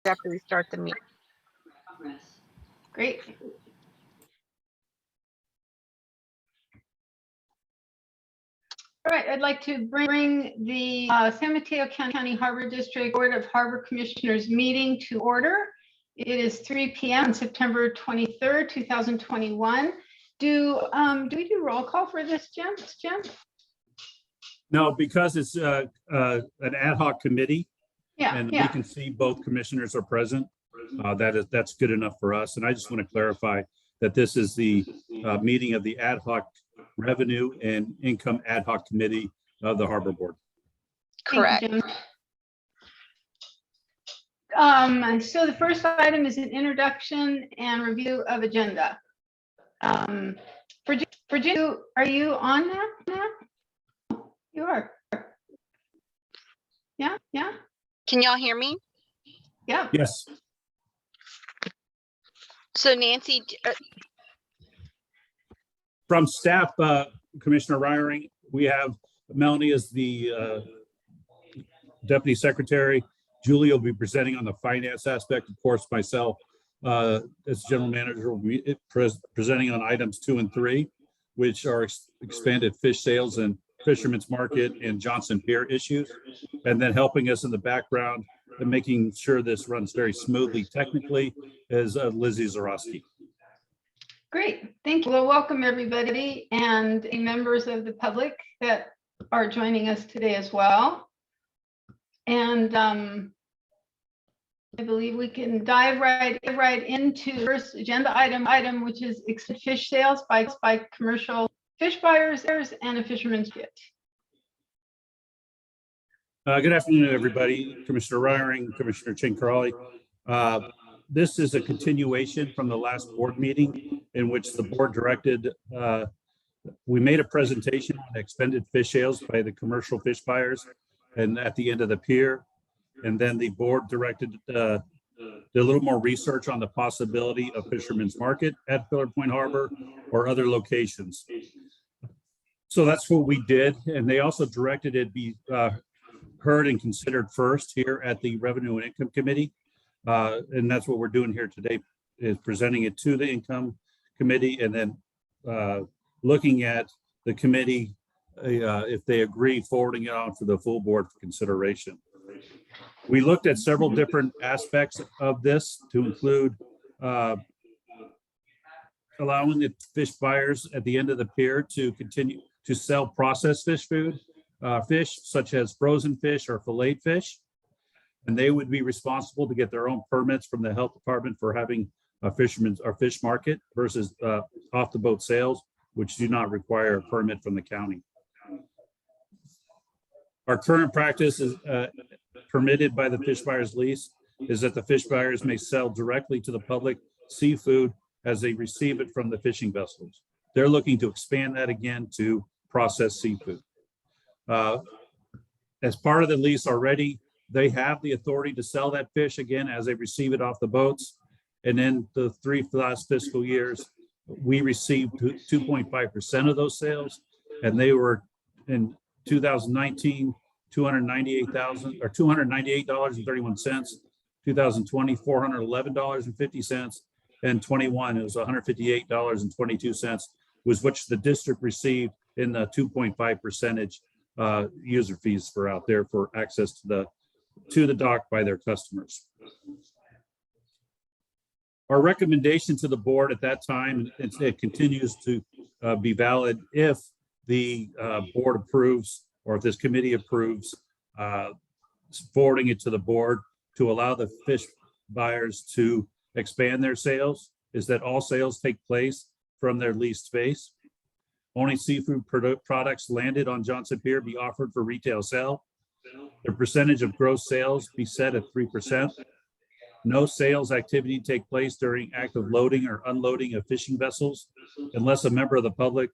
after we start the meeting. Great. All right, I'd like to bring the San Mateo County Harbor District Board of Harbor Commissioners meeting to order. It is 3 p.m. on September 23rd, 2021. Do we do roll call for this, Jim? No, because it's an ad hoc committee, and we can see both commissioners are present. That's good enough for us. And I just want to clarify that this is the meeting of the ad hoc revenue and income ad hoc committee of the Harbor Board. Correct. So the first item is an introduction and review of agenda. Virginia, are you on now? You are. Yeah. Can y'all hear me? Yeah. Yes. So Nancy, From staff, Commissioner Ryring, we have Melanie as the Deputy Secretary. Julie will be presenting on the finance aspect. Of course, myself as General Manager will be presenting on items 2 and 3, which are expanded fish sales and Fisherman's Market and Johnson Pier issues, and then helping us in the background and making sure this runs very smoothly technically is Lizzie Zarowski. Great, thank you. Well, welcome everybody and members of the public that are joining us today as well. And I believe we can dive right into the first agenda item, which is fish sales by commercial fish buyers and a fisherman's market. Good afternoon, everybody. Commissioner Ryring, Commissioner Chin-Carley. This is a continuation from the last board meeting in which the board directed, we made a presentation on expended fish sales by the commercial fish buyers and at the end of the pier. And then the board directed did a little more research on the possibility of Fisherman's Market at Pillar Point Harbor or other locations. So that's what we did. And they also directed it be heard and considered first here at the Revenue and Income Committee. And that's what we're doing here today, is presenting it to the Income Committee and then looking at the committee, if they agree, forwarding it on for the full board for consideration. We looked at several different aspects of this to include allowing the fish buyers at the end of the pier to continue to sell processed fish food, fish such as frozen fish or filleted fish. And they would be responsible to get their own permits from the health department for having a fisherman's or fish market versus off the boat sales, which do not require a permit from the county. Our current practice is permitted by the fish buyers lease is that the fish buyers may sell directly to the public seafood as they receive it from the fishing vessels. They're looking to expand that again to processed seafood. As part of the lease already, they have the authority to sell that fish again as they receive it off the boats. And then the 3 last fiscal years, we received 2.5% of those sales. And they were in 2019, $298,000 or $298.31. 2020, $411.50. And 21, it was $158.22, was which the district received in the 2.5% user fees for out there for access to the dock by their customers. Our recommendation to the board at that time, it continues to be valid if the board approves, or if this committee approves, forwarding it to the board to allow the fish buyers to expand their sales, is that all sales take place from their leased space. Only seafood products landed on Johnson Pier be offered for retail sale. The percentage of gross sales be set at 3%. No sales activity take place during active loading or unloading of fishing vessels unless a member of the public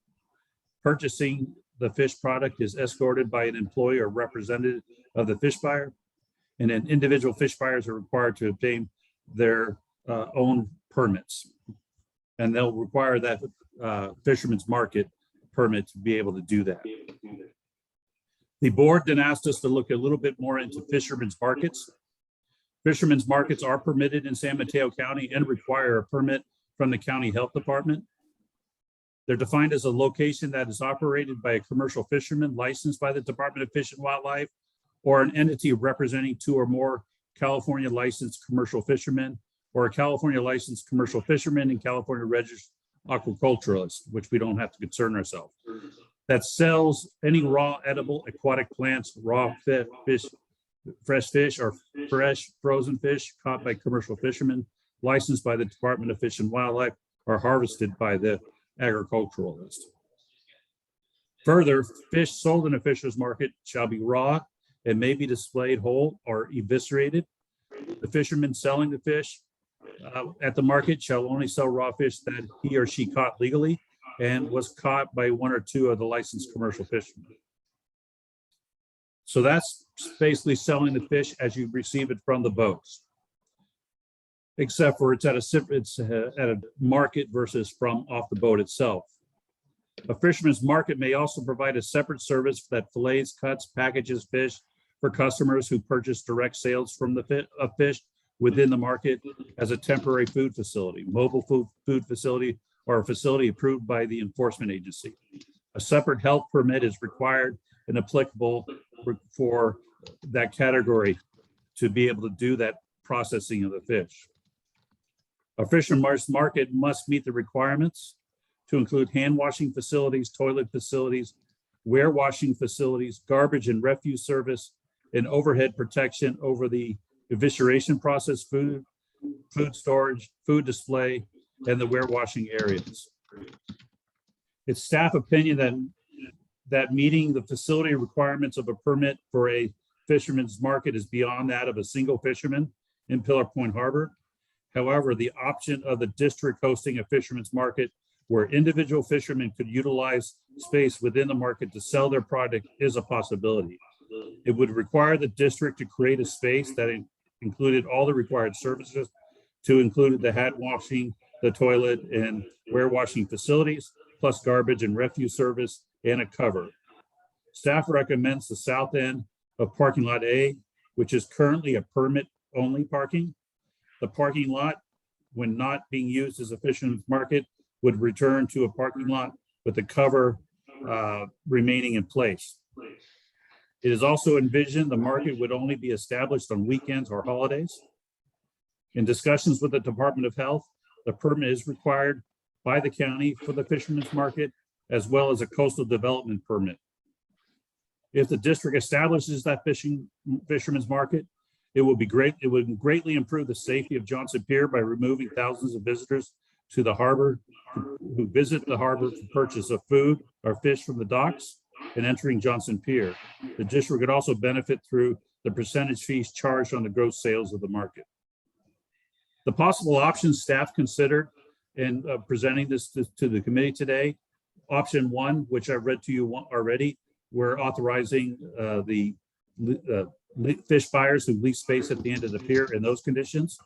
purchasing the fish product is escorted by an employee or representative of the fish buyer. And then individual fish buyers are required to obtain their own permits. And they'll require that Fisherman's Market permit to be able to do that. The board then asked us to look a little bit more into fishermen's markets. Fishermen's markets are permitted in San Mateo County and require a permit from the county health department. They're defined as a location that is operated by a commercial fisherman licensed by the Department of Fish and Wildlife, or an entity representing 2 or more California licensed commercial fishermen, or a California licensed commercial fisherman and California registered aquaculturalist, which we don't have to concern ourselves, that sells any raw, edible, aquatic plants, raw fish, fresh fish, or fresh frozen fish caught by commercial fishermen licensed by the Department of Fish and Wildlife, or harvested by the agriculturalist. Further, fish sold in a fisher's market shall be raw and may be displayed whole or eviscerated. The fisherman selling the fish at the market shall only sell raw fish that he or she caught legally and was caught by 1 or 2 of the licensed commercial fishermen. So that's basically selling the fish as you receive it from the boats, except for it's at a market versus from off the boat itself. A fisherman's market may also provide a separate service that fillets, cuts, packages fish for customers who purchase direct sales from the fish within the market as a temporary food facility, mobile food facility, or a facility approved by the enforcement agency. A separate health permit is required and applicable for that category to be able to do that processing of the fish. A fisherman's market must meet the requirements to include hand washing facilities, toilet facilities, warewashing facilities, garbage and refuse service, and overhead protection over the evisceration process, food storage, food display, and the warewashing areas. It's staff opinion that meeting the facility requirements of a permit for a fisherman's market is beyond that of a single fisherman in Pillar Point Harbor. However, the option of the district hosting a fisherman's market where individual fishermen could utilize space within the market to sell their product is a possibility. It would require the district to create a space that included all the required services, to include the hand washing, the toilet, and warewashing facilities, plus garbage and refuse service, and a cover. Staff recommends the south end of parking lot A, which is currently a permit-only parking. The parking lot, when not being used as a fisherman's market, would return to a parking lot with the cover remaining in place. It is also envisioned the market would only be established on weekends or holidays. In discussions with the Department of Health, the permit is required by the county for the fisherman's market, as well as a coastal development permit. If the district establishes that fisherman's market, it would greatly improve the safety of Johnson Pier by removing thousands of visitors to the harbor who visit the harbor for purchase of food or fish from the docks and entering Johnson Pier. The district could also benefit through the percentage fees charged on the gross sales of the market. The possible options staff considered in presenting this to the committee today: option 1, which I've read to you already, we're authorizing the fish buyers who lease space at the end of the pier in those conditions.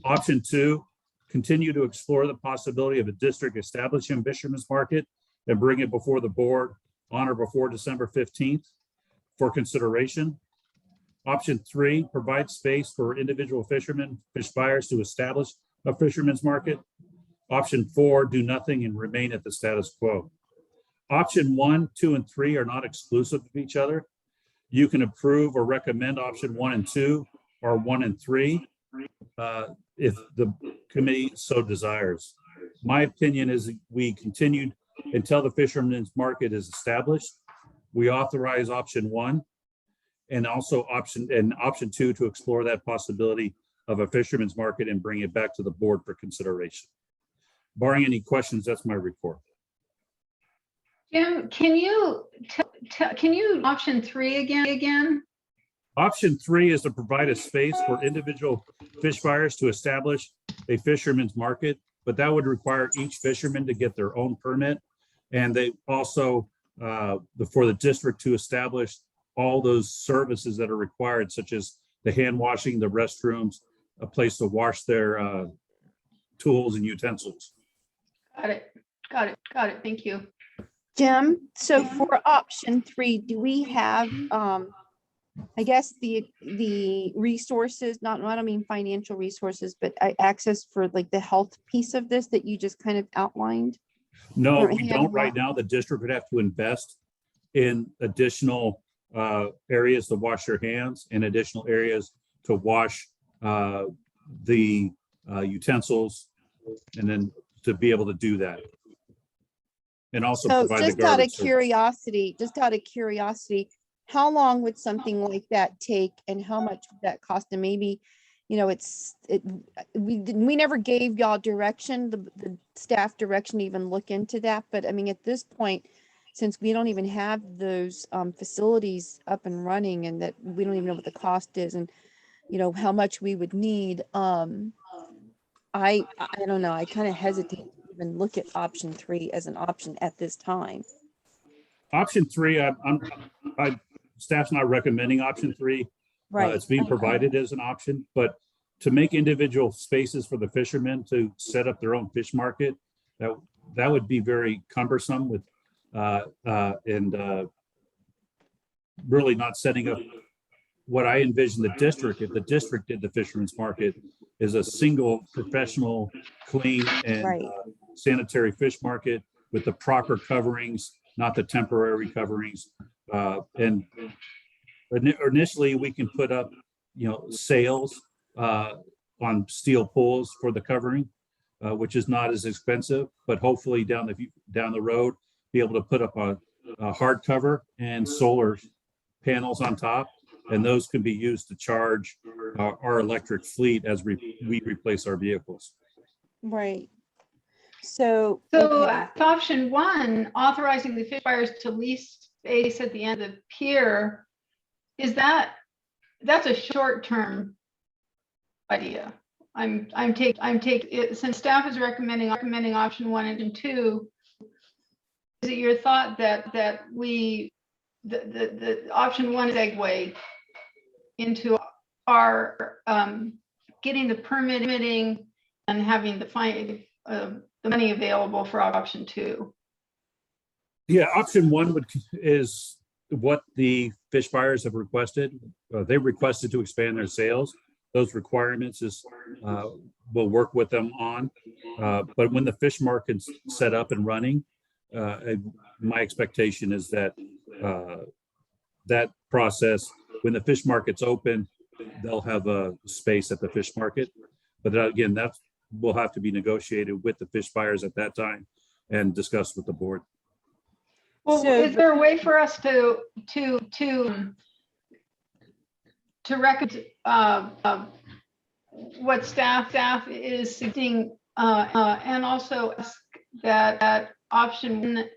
Option 2, continue to explore the possibility of a district establishing a fisherman's market and bring it before the board on or before December 15th for consideration. Option 3, provide space for individual fishermen, fish buyers to establish a fisherman's market. Option 4, do nothing and remain at the status quo. Option 1, 2, and 3 are not exclusive of each other. You can approve or recommend option 1 and 2 or 1 and 3 if the committee so desires. My opinion is we continued until the fisherman's market is established. We authorize option 1 and also option 2 to explore that possibility of a fisherman's market and bring it back to the board for consideration. Barring any questions, that's my report. Jim, can you option 3 again? Option 3 is to provide a space for individual fish buyers to establish a fisherman's market, but that would require each fisherman to get their own permit. And they also, for the district to establish all those services that are required, such as the hand washing, the restrooms, a place to wash their tools and utensils. Got it. Thank you. Jim, so for option 3, do we have I guess the resources, not, I don't mean financial resources, but access for like the health piece of this that you just kind of outlined? No, Or we have don't right that? now. The district would have to invest in additional areas to wash their hands and additional areas to wash the utensils, and then to be able to do that. And also So provide the just out of garbage service. curiosity, how long would something like that take and how much would that cost? And maybe, you know, we never gave y'all direction, the staff direction to even look into that. But I mean, at this point, since we don't even have those facilities up and running, and that we don't even know what the cost is and, you know, how much we would need, I don't know, I kind of hesitate to even look at option 3 as an option at this time. Option 3, staff's not recommending option 3. Right. It's being provided as an option, but to make individual spaces for the fishermen to set up their own fish market, that would be very cumbersome with really not setting up what I envision the district, if the district did the fisherman's market, is a single professional, clean and Right. sanitary fish market with the proper coverings, not the temporary coverings. And initially we can put up, you know, sails on steel poles for the covering, which is not as expensive, but hopefully down the road, be able to put up a hard cover and solar panels on top, and those can be used to charge our electric fleet as we replace our vehicles. Right. So, So okay. option 1, authorizing the fish buyers to lease space at the end of the pier, that's a short-term idea. I'm taking it, since staff is recommending option 1 and 2. Is it your thought that the option 1 segue into our getting the permitting and having the money available for option 2? Yeah, option 1 is what the fish buyers have requested. They requested to expand their sales. Those requirements we'll work with them on. But when the fish market's set up and running, my expectation is that that process, when the fish market's open, they'll have a space at the fish market. But again, that will have to be negotiated with the fish buyers at that time and discussed with the board. Well, So- is there a way for us to record what staff is suggesting, and also ask that option 1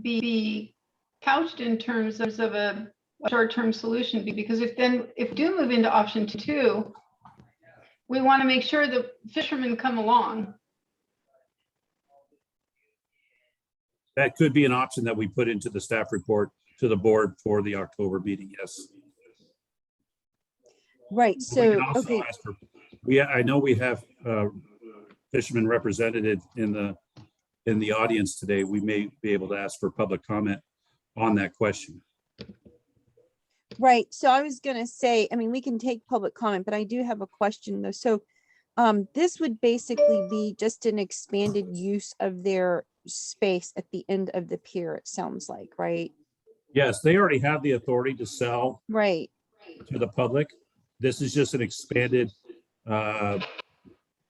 be couched in terms of a short-term solution? Because if we do move into option 2, we want to make sure the fishermen come along. That could be an option that we put into the staff report to the board for the October meeting, yes. Right. We So, can also okay. ask for, I know we have fishermen represented in the audience today. We may be able to ask for public comment on that question. Right. So I was going to say, I mean, we can take public comment, but I do have a question though. So this would basically be just an expanded use of their space at the end of the pier, it sounds like, right? Yes, they already have the authority to sell Right. to the public. This is just an expanded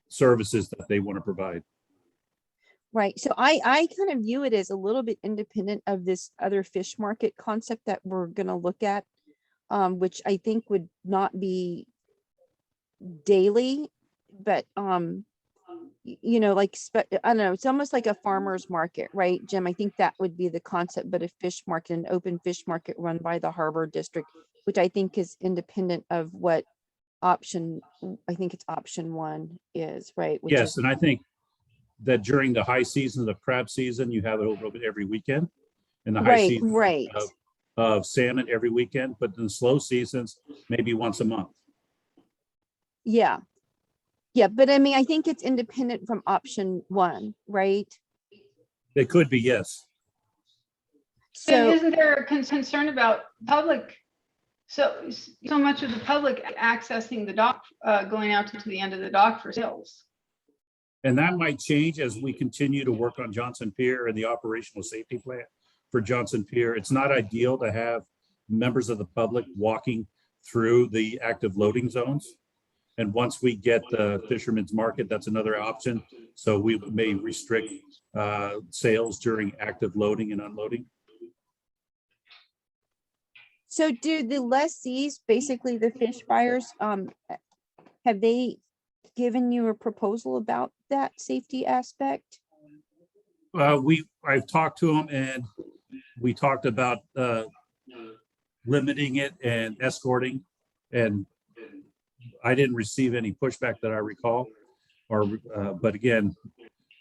services that they want to provide. Right. So I kind of view it as a little bit independent of this other fish market concept that we're going to look at, which I think would not be daily, but you know, like I don't know, it's almost like a farmer's market, right, Jim? I think that would be the concept, but a fish market, an open fish market run by the harbor district, which I think is independent of what option, I think it's option 1 is, right? Which Yes, is, and I think that during the high season, the crab season, you have it a little bit every weekend. And the high right, season right. of salmon every weekend, but in the slow seasons, maybe once a month. Yeah. Yeah. But I mean, I think it's independent from option 1, right? It could be, yes. And So, isn't there a concern about public So much of the public accessing the dock, going out to the end of the dock for sales. And that might change as we continue to work on Johnson Pier and the operational safety plan for Johnson Pier. It's not ideal to have members of the public walking through the active loading zones. And once we get the Fisherman's Market, that's another option. So we may restrict sales during active loading and unloading. So do the lessees, basically the fish buyers, have they given you a proposal about that safety aspect? I've talked to them and we talked about limiting it and escorting, and I didn't receive any pushback that I recall. But again,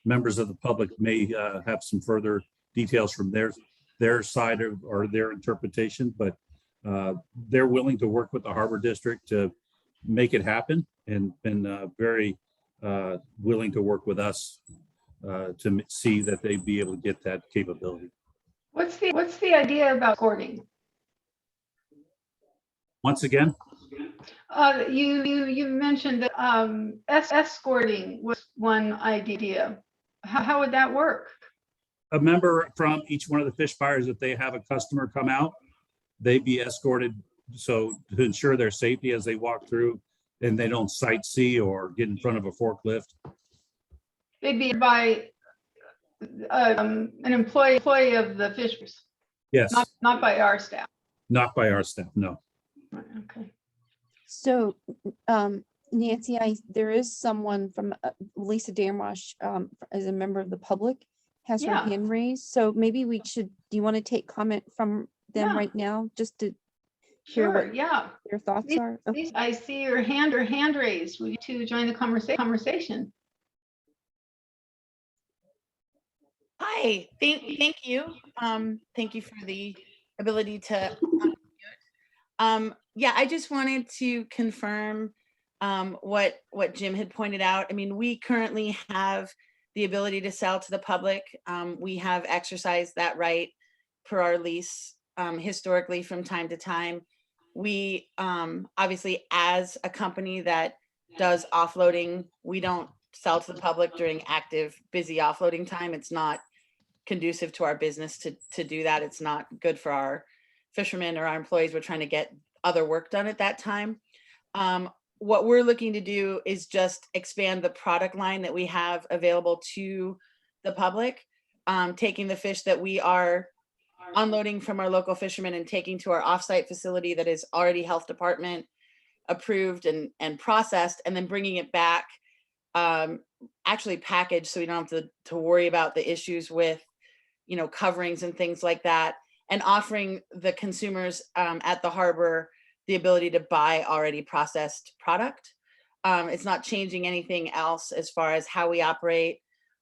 members of the public may have some further details from their side or their interpretation, but they're willing to work with the Harbor District to make it happen, and been very willing to work with us to see that they be able to get that capability. What's the idea about escorting? Once again, You mentioned that escorting was one idea. How would that work? a member from each one of the fish buyers, if they have a customer come out, they'd be escorted so to ensure their safety as they walk through and they don't sightsee or get in front of a forklift. They'd be by an employee of the fishers, Yes, not by our staff. not by our staff, no. Okay. So, Nancy, there is someone from Lisa Damrosch, as a member of the public, has her Yeah. hand raised. So maybe we should, do you want to take comment from them Yeah. right now, just to hear Sure, what yeah. their thoughts are? Okay. Lisa, I see your hand raised. Would you to join the conversation? Hi, thank you. Thank you for the ability to unmute. Yeah, I just wanted to confirm what Jim had pointed out. I mean, we currently have the ability to sell to the public. We have exercised that right per our lease historically from time to time. We obviously, as a company that does offloading, we don't sell to the public during active, busy offloading time. It's not conducive to our business to do that. It's not good for our fishermen or our employees. We're trying to get other work done at that time. What we're looking to do is just expand the product line that we have available to the public, taking the fish that we are unloading from our local fishermen and taking to our offsite facility that is already health department approved and processed, and then bringing it back actually packaged so we don't have to worry about the issues with, you know, coverings and things like that, and offering the consumers at the harbor the ability to buy already processed product. It's not changing anything else as far as how we operate.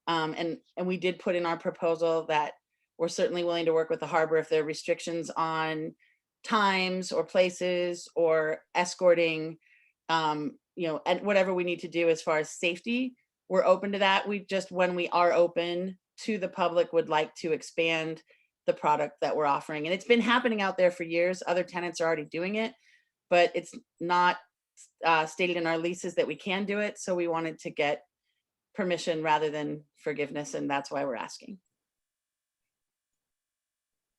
And we did put in our proposal that we're certainly willing to work with the harbor if there are restrictions on times or places or escorting, you know, and whatever we need to do as far as safety, we're open to that. We just, when we are open to the public, would like to expand the product that we're offering. And it's been happening out there for years. Other tenants are already doing it, but it's not stated in our leases that we can do it. So we wanted to get permission rather than forgiveness. And that's why we're asking.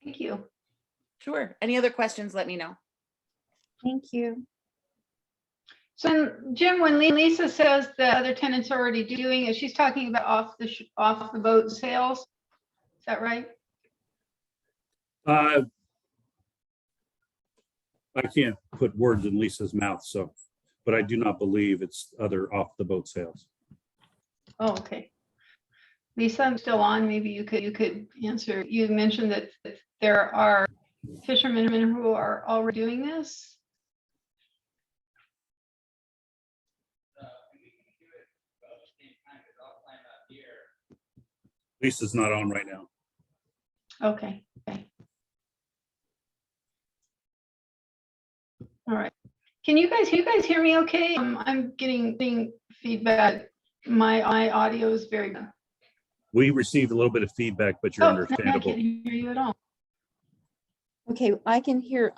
Thank you. Sure. Any other questions, let me know. Thank you. So Jim, when Lisa says that other tenants are already doing it, she's talking about off the boat sales. Is that right? I can't put words in Lisa's mouth, so, but I do not believe it's other off the boat sales. Oh, okay. Lisa, I'm still on. Maybe you could answer. You mentioned that there are fishermen who are already doing this. Lisa's not on right now. Okay. All right. Can you guys hear me okay? I'm getting feedback. My audio is very good. We received a little bit of feedback, but you're I understandable. can't hear you at all. Okay, I can hear,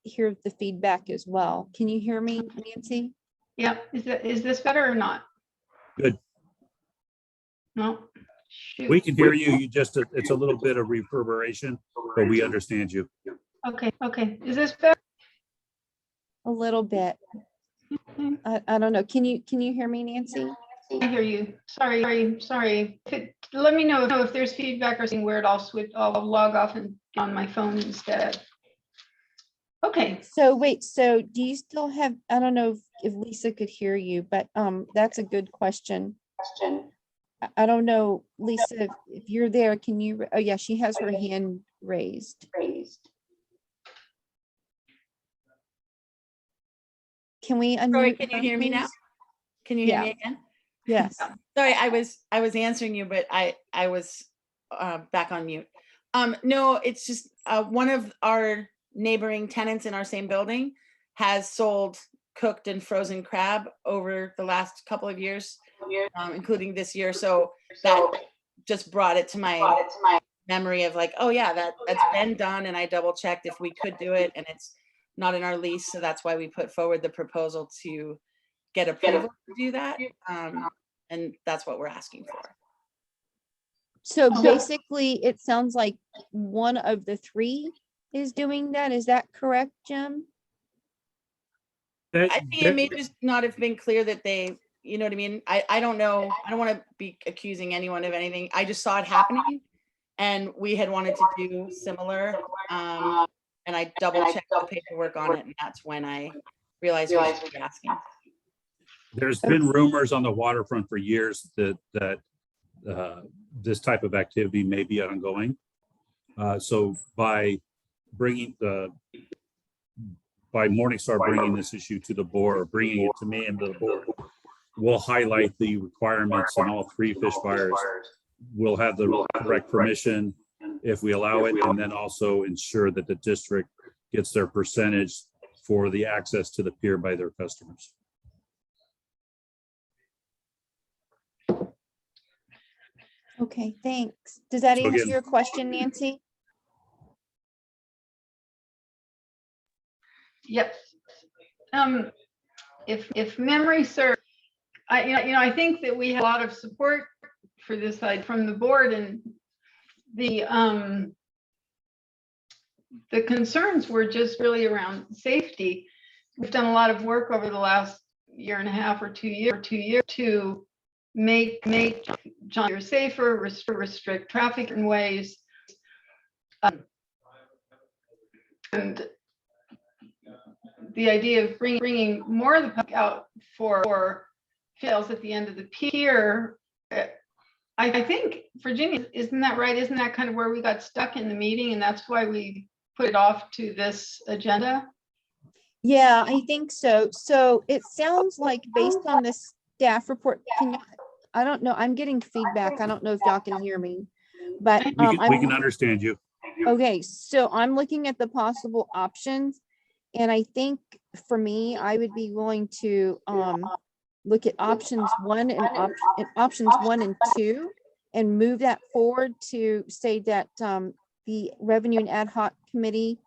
hear the feedback as well. Can you hear me, Nancy? Yeah, is this better or not? Good. No? Shoot. We can hear you. You just, it's a little bit of reverberation, but we understand you. Okay. Is this better? A little bit. I don't know. Can you hear me, Nancy? I hear you. Sorry. Let me know if there's feedback or something weird. I'll log off and get on my phone instead. Okay. So wait, so do you still have, I don't know if Lisa could hear you, but that's a good question. I don't know, Lisa, if you're there, can you, oh yeah, she has her hand raised. Can we Sorry, unmute? can you her, hear me now? please? Can you hear Yeah. me again? Yes. Sorry, I was answering you, but I was back on mute. No, it's just one of our neighboring tenants in our same building has sold cooked and frozen crab over the last couple of years, including this year. So that just brought it to my memory of like, oh yeah, that's been done, and I double checked if we could do it, and it's not in our lease, so that's why we put forward the proposal to get approval to do that, and that's what we're asking for. So basically, it sounds like one of the three is doing that. Is that correct, Jim? I think it may just not have been clear that they, you know what I mean? I don't know. I don't want to be accusing anyone of anything. I just saw it happening, and we had wanted to do similar. And I double checked the paperwork on it, and that's when I realized we should be asking. There's been rumors on the waterfront for years that this type of activity may be ongoing. So by Morningstar bringing this issue to the board, or bringing it to me and to the board, we'll highlight the requirements, and all three fish buyers will have the correct permission if we allow it, and then also ensure that the district gets their percentage for the access to the pier by their customers. Okay, thanks. Does that So answer again- your question, Nancy? Yep. If memory serves, I think that we have a lot of support for this side from the board, and the concerns were just really around safety. We've done a lot of work over the last year and a half or 2 years to make John Deere safer, restrict traffic in ways. And the idea of bringing more of the public out for sales at the end of the pier, I think, Virginia, isn't that right? Isn't that kind of where we got stuck in the meeting, and that's why we put it off to this agenda? Yeah, I think so. So it sounds like, based on this staff report, I don't know, I'm getting feedback. I don't know if y'all can hear me, but We can understand you. okay, so I'm looking at the possible options, and I think for me, I would be willing to look at options 1 and options 1 and 2, and move that forward to say that the Revenue and Ad Hoc Committee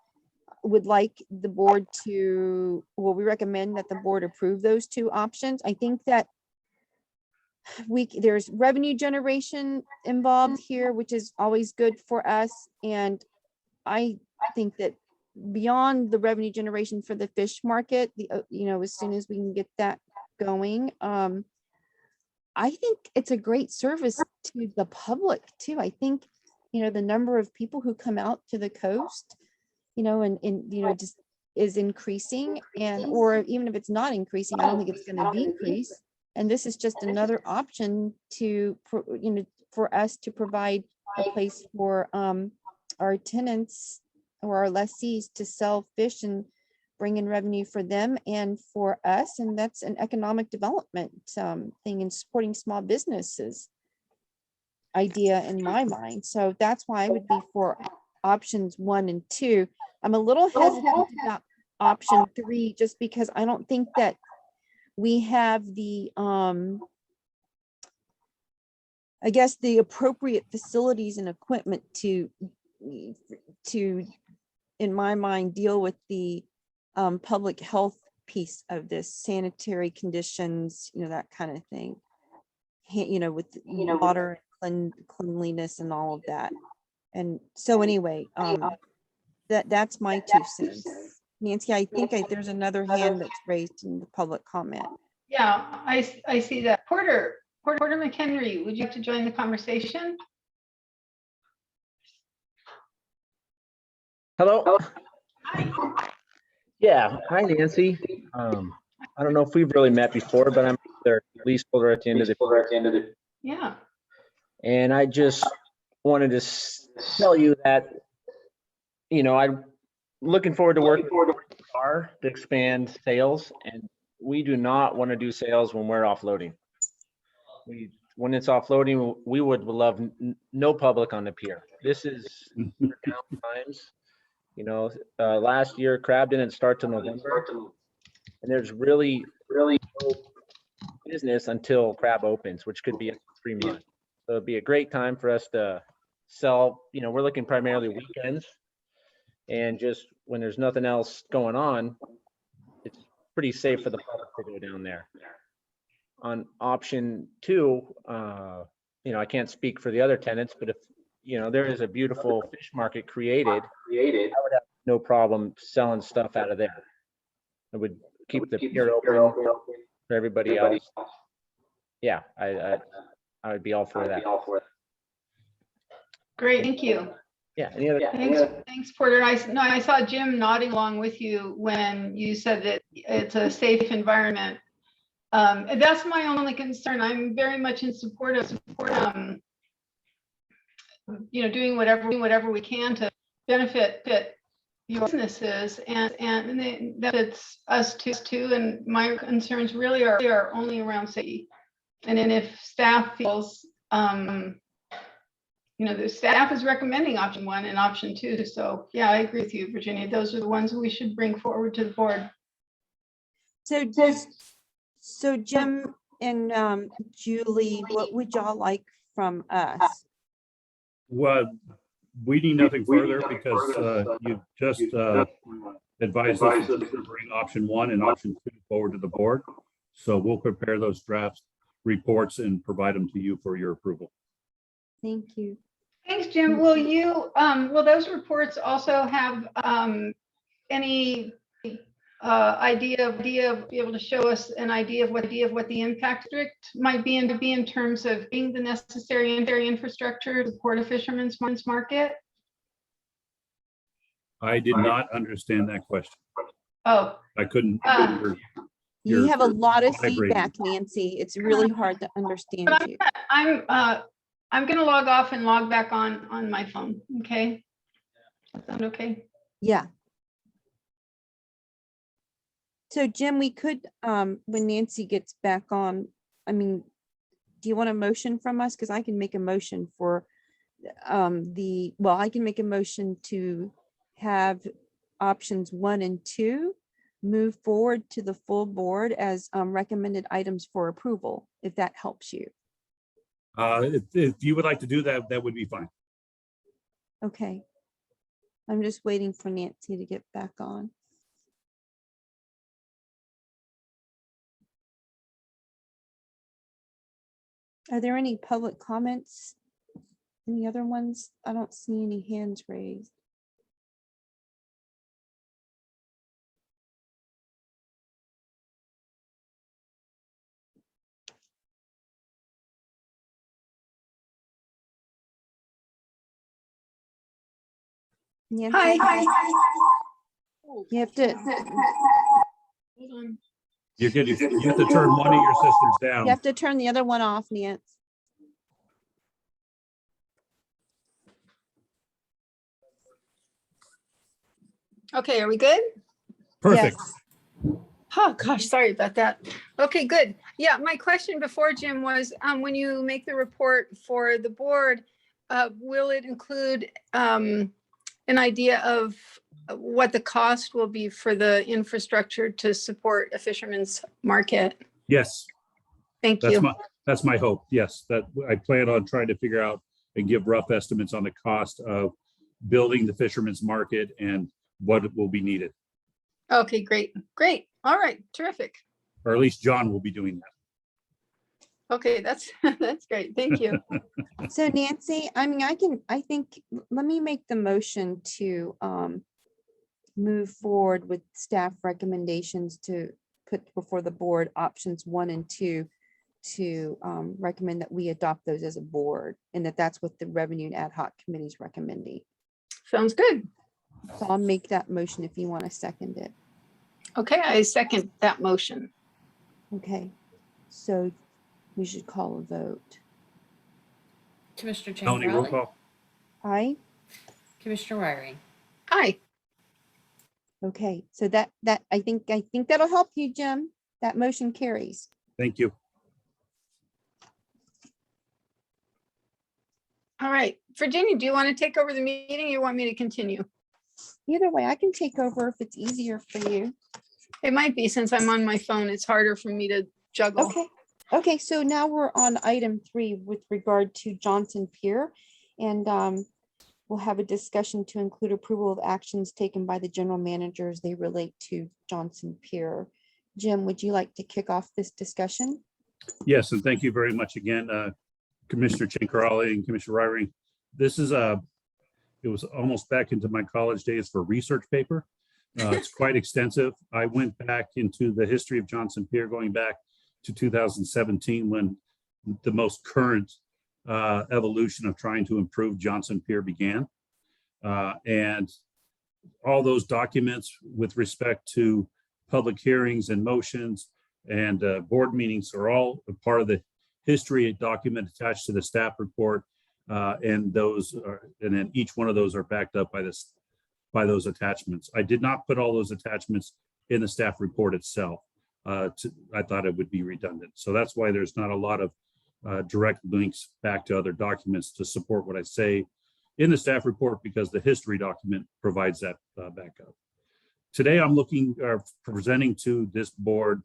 would like the board to, well, we recommend that the board approve those 2 options. I think that there's revenue generation involved here, which is always good for us. And I think that beyond the revenue generation for the fish market, as soon as we can get that going, I think it's a great service to the public too. I think, the number of people who come out to the coast, and just is increasing, or even if it's not increasing, I don't think it's going to decrease. And this is just another option for us to provide a place for our tenants or our lessees to sell fish and bring in revenue for them and for us. And that's an economic development thing, and supporting small businesses idea in my mind. So that's why I would be for options 1 and 2. I'm a little hesitant about option 3, just because I don't think that we have the I guess the appropriate facilities and equipment to in my mind deal with the public health piece of this, sanitary conditions, that kind of thing. With water, cleanliness and all of that. And so anyway, that's my 2 cents. Nancy, I think there's another hand that's raised in the public comment. Yeah, I see that. Porter McHenry, would you like to join the conversation? Hello. Yeah. Hi, Nancy. I don't know if we've really met before, but I'm their leaseholder at the end of the. Yeah. And I just wanted to tell you that, I'm looking forward to working with our to expand sales, and we do not want to do sales when we're offloading. When it's offloading, we would love no public on the pier. This is down times. Last year crab didn't start till November, and there's really no business until crab opens, which could be 3 months. So it'd be a great time for us to sell. We're looking primarily weekends, and just when there's nothing else going on, it's pretty safe for the public to go down there. On option 2, I can't speak for the other tenants, but if there is a beautiful fish market created, I would have no problem selling stuff out of there. It would keep the pier open for everybody else. Yeah, I would be all for that. Great, thank you. Yeah. Any other? Thanks, Porter. I saw Jim nodding along with you when you said that it's a safe environment. And that's my only concern. I'm very much in support of doing whatever we can to benefit your businesses and that it's us too. And my concerns really are only around safety. And then if staff feels, the staff is recommending option 1 and option 2. So yeah, I agree with you, Virginia. Those are the ones we should bring forward to the board. So Jim and Julie, what would y'all like from us? Well, we need nothing further because you just advised us to bring option 1 and option 2 forward to the board. So we'll prepare those draft reports and provide them to you for your approval. Thank you. Thanks, Jim. Will those reports also have any idea of be able to show us an idea of what the impact district might be in terms of being the necessary infrastructure to support a fisherman's market? I did not understand that question. Oh, I couldn't. You have a lot of vibrating. feedback, Nancy. It's really hard to understand you. I'm going to log off and log back on my phone. Okay. That sound okay? Yeah. So Jim, we could, when Nancy gets back on, do you want a motion from us? Because I can make a motion for I can make a motion to have options 1 and 2 move forward to the full board as recommended items for approval, if that helps you. If you would like to do that, that would be fine. Okay. I'm just waiting for Nancy to get back on. Are there any public comments? Any other ones? I don't see any hands raised. Nancy, Hi. you have to, Hold on. You have to turn one of your systems down. you have to turn the other one off, Nancy. Okay, are we good? Perfect. Yes. Oh, gosh, sorry about that. Okay, good. Yeah, my question before, Jim, was when you make the report for the board, will it include an idea of what the cost will be for the infrastructure to support a fisherman's market? Yes, Thank you. that's my hope. Yes, that I plan on trying to figure out and give rough estimates on the cost of building the fisherman's market and what will be needed. Okay, great, great. All right, terrific. or at least John will be doing that. Okay, that's, that's great. Thank you. So Nancy, I mean, I think, let me make the motion to move forward with staff recommendations to put before the board options 1 and 2 to recommend that we adopt those as a board, and that's what the Revenue and Ad Hoc Committee is recommending. Sounds good. So I'll make that motion if you want to second it. Okay, I second that motion. Okay, so we should call a vote. Commissioner Melanie, roll Chamberlain, call. Aye. Commissioner Wiring, Aye. Okay, so that I think that'll help you, Jim. That motion carries. Thank you. All right, Virginia, do you want to take over the meeting or you want me to continue? Either way, I can take over if it's easier for you. It might be, since I'm on my phone, it's harder for me to juggle. Okay. Okay, so now we're on item 3 with regard to Johnson Pier. And we'll have a discussion to include approval of actions taken by the general manager as they relate to Johnson Pier. Jim, would you like to kick off this discussion? Yes, and thank you very much again, Commissioner Chinkarale and Commissioner Ryring. This is it was almost back into my college days for research paper. It's quite extensive. I went back into the history of Johnson Pier, going back to 2017, when the most current evolution of trying to improve Johnson Pier began. And all those documents with respect to public hearings and motions and board meetings are all a part of the history document attached to the staff report. And then each one of those are backed up by those attachments. I did not put all those attachments in the staff report itself. I thought it would be redundant. So that's why there's not a lot of direct links back to other documents to support what I say in the staff report, because the history document provides that backup. Today, I'm presenting to this board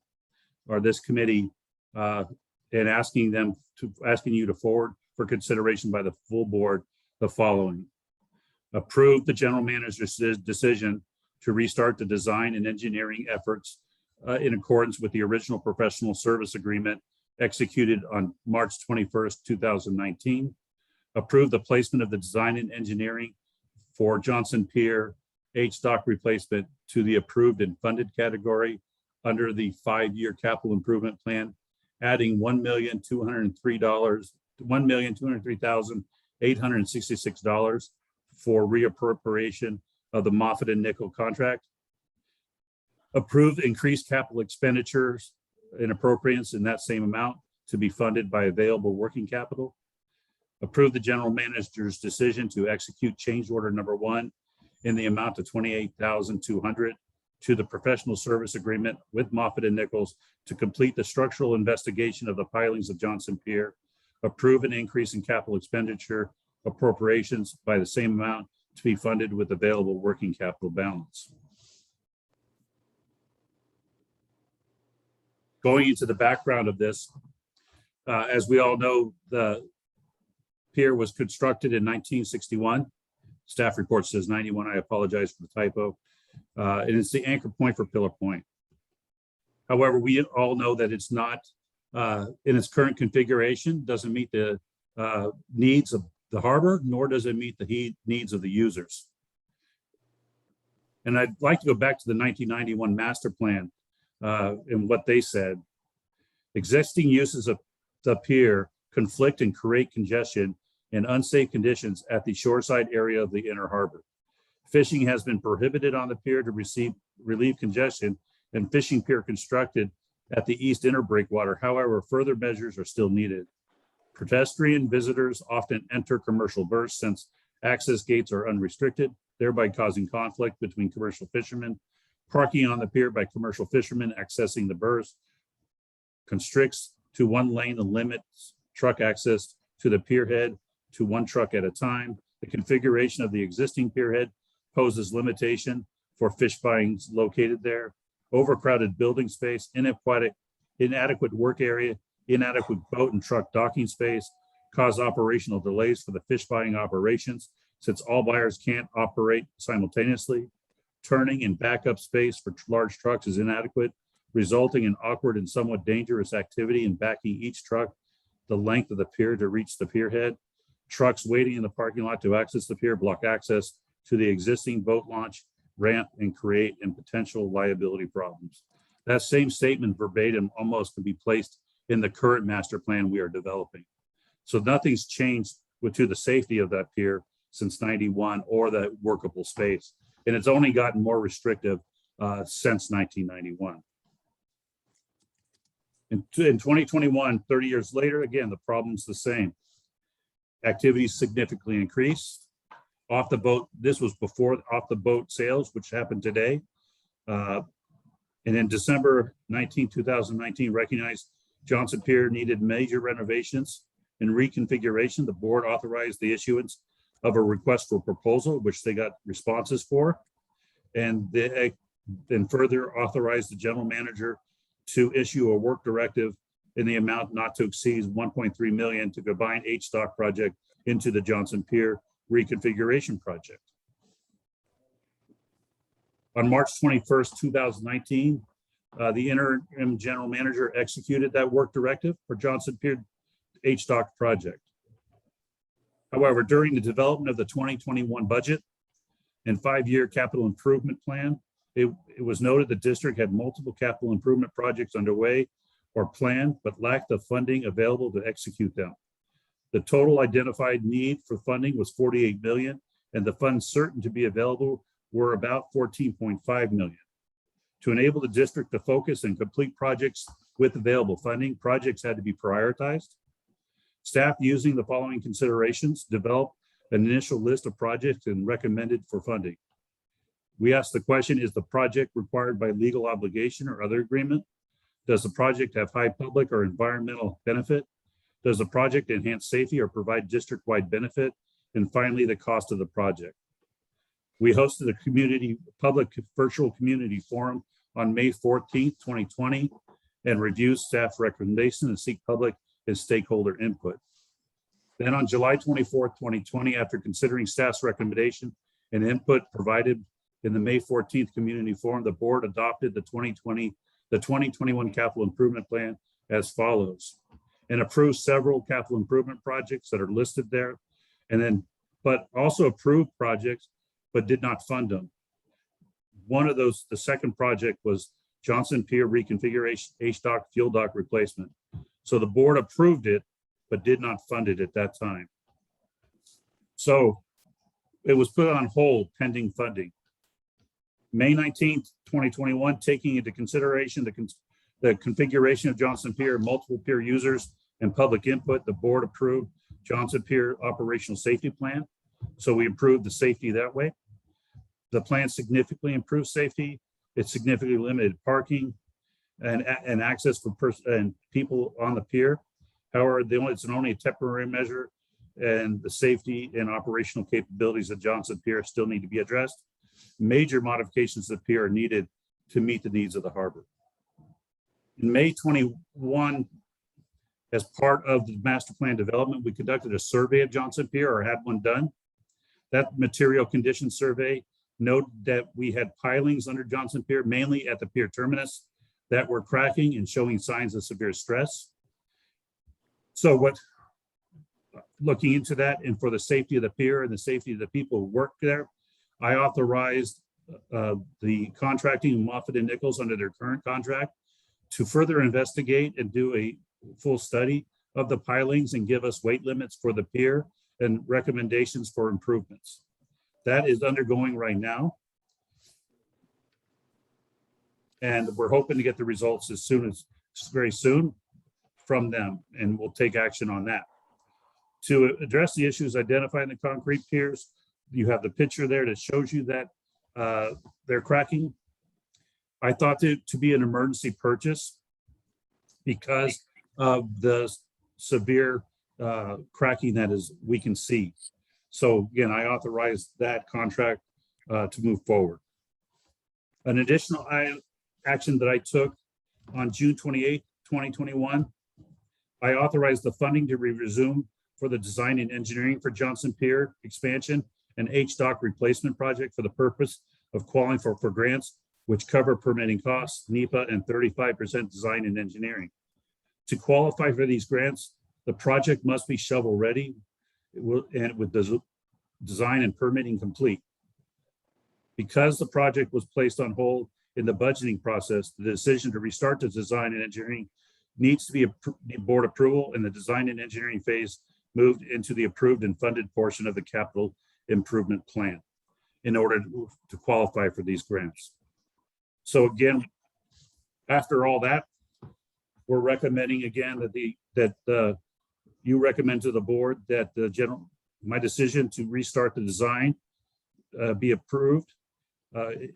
or this committee and asking you to forward for consideration by the full board the following: approve the general manager's decision to restart the design and engineering efforts in accordance with the original professional service agreement executed on March 21st, 2019. Approve the placement of the design and engineering for Johnson Pier H-dock replacement to the approved and funded category under the 5-year capital improvement plan, adding $1,203,866 for reappropriation of the Moffitt and Nickel contract. Approve increased capital expenditures and appropriations in that same amount to be funded by available working capital. Approve the general manager's decision to execute change order number 1 in the amount of $28,200 to the professional service agreement with Moffitt and Nichols to complete the structural investigation of the pilings of Johnson Pier. Approve an increase in capital expenditure appropriations by the same amount to be funded with available working capital balance. Going into the background of this, as we all know, the pier was constructed in 1961. Staff report says 91. I apologize for the typo. And it's the anchor point for Pillar Point. However, we all know that it's not in its current configuration, doesn't meet the needs of the harbor, nor does it meet the needs of the users. And I'd like to go back to the 1991 master plan and what they said. Existing uses of the pier conflict and create congestion and unsafe conditions at the shoreside area of the inner harbor. Fishing has been prohibited on the pier to relieve congestion, and fishing pier constructed at the east inner breakwater. However, further measures are still needed. Pedestrian visitors often enter commercial berths since access gates are unrestricted, thereby causing conflict between commercial fishermen. Parking on the pier by commercial fishermen accessing the berths constricts to one lane and limits truck access to the pier head to one truck at a time. The configuration of the existing pier head poses limitation for fish buyings located there. Overcrowded building space, inadequate work area, inadequate boat and truck docking space cause operational delays for the fish buying operations since all buyers can't operate simultaneously. turning and backup space for large trucks is inadequate, resulting in awkward and somewhat dangerous activity in backing each truck the length of the pier to reach the pier head. Trucks waiting in the parking lot to access the pier block access to the existing boat launch ramp and create potential liability problems. That same statement verbatim almost can be placed in the current master plan we are developing. So nothing's changed to the safety of that pier since 91 or the workable space. And it's only gotten more restrictive since 1991. In 2021, 30 years later, again, the problem's the same. Activities significantly increased. Off the boat, this was before off the boat sales, which happened today. And in December 2019, recognized Johnson Pier needed major renovations and reconfiguration. The board authorized the issuance of a request for proposal, which they got responses for. And they then further authorized the general manager to issue a work directive in the amount not to exceed 1.3 million to combine H-Dock project into the Johnson Pier reconfiguration project. On March 21st, 2019, the interim general manager executed that work directive for Johnson Pier H-Dock project. However, during the development of the 2021 budget and 5-year capital improvement plan, it was noted the district had multiple capital improvement projects underway or planned, but lacked the funding available to execute them. The total identified need for funding was 48 million, and the funds certain to be available were about 14.5 million. To enable the district to focus and complete projects with available funding, projects had to be prioritized. Staff, using the following considerations, developed an initial list of projects and recommended for funding. We asked the question, is the project required by legal obligation or other agreement? Does the project have high public or environmental benefit? Does the project enhance safety or provide district-wide benefit? And finally, the cost of the project. We hosted a public virtual community forum on May 14th, 2020, and reviewed staff recommendations and seek public and stakeholder input. Then on July 24th, 2020, after considering staff's recommendation and input provided in the May 14th community forum, the board adopted the 2021 capital improvement plan as follows, and approved several capital improvement projects that are listed there, but also approved projects, but did not fund them. One of those, the second project was Johnson Pier reconfiguration, H-Dock, fuel dock replacement. So the board approved it, but did not fund it at that time. So it was put on hold pending funding. May 19th, 2021, taking into consideration the configuration of Johnson Pier, multiple pier users and public input, the board approved Johnson Pier operational safety plan. So we improved the safety that way. The plan significantly improved safety. It significantly limited parking and access for people on the pier. However, it's only a temporary measure, and the safety and operational capabilities of Johnson Pier still need to be addressed. Major modifications to the pier are needed to meet the needs of the harbor. In May 21, as part of the master plan development, we conducted a survey of Johnson Pier, or had one done. That material condition survey noted that we had pilings under Johnson Pier, mainly at the pier terminus, that were cracking and showing signs of severe stress. So looking into that, and for the safety of the pier and the safety of the people who work there, I authorized the contracting Moffitt and Nichols under their current contract to further investigate and do a full study of the pilings and give us weight limits for the pier and recommendations for improvements. That is undergoing right now. And we're hoping to get the results very soon from them, and we'll take action on that. To address the issues identified in the concrete piers, you have the picture there that shows you that they're cracking. I thought it to be an emergency purchase because of the severe cracking that we can see. So again, I authorized that contract to move forward. An additional action that I took on June 28, 2021, I authorized the funding to be resumed for the design and engineering for Johnson Pier expansion and H-Dock replacement project for the purpose of qualifying for grants which cover permitting costs, NEPA, and 35% design and engineering. To qualify for these grants, the project must be shovel ready and with design and permitting complete. Because the project was placed on hold in the budgeting process, the decision to restart the design and engineering needs to be a board approval, and the design and engineering phase moved into the approved and funded portion of the capital improvement plan in order to qualify for these grants. So again, after all that, we're recommending again that you recommend to the board that my decision to restart the design be approved. And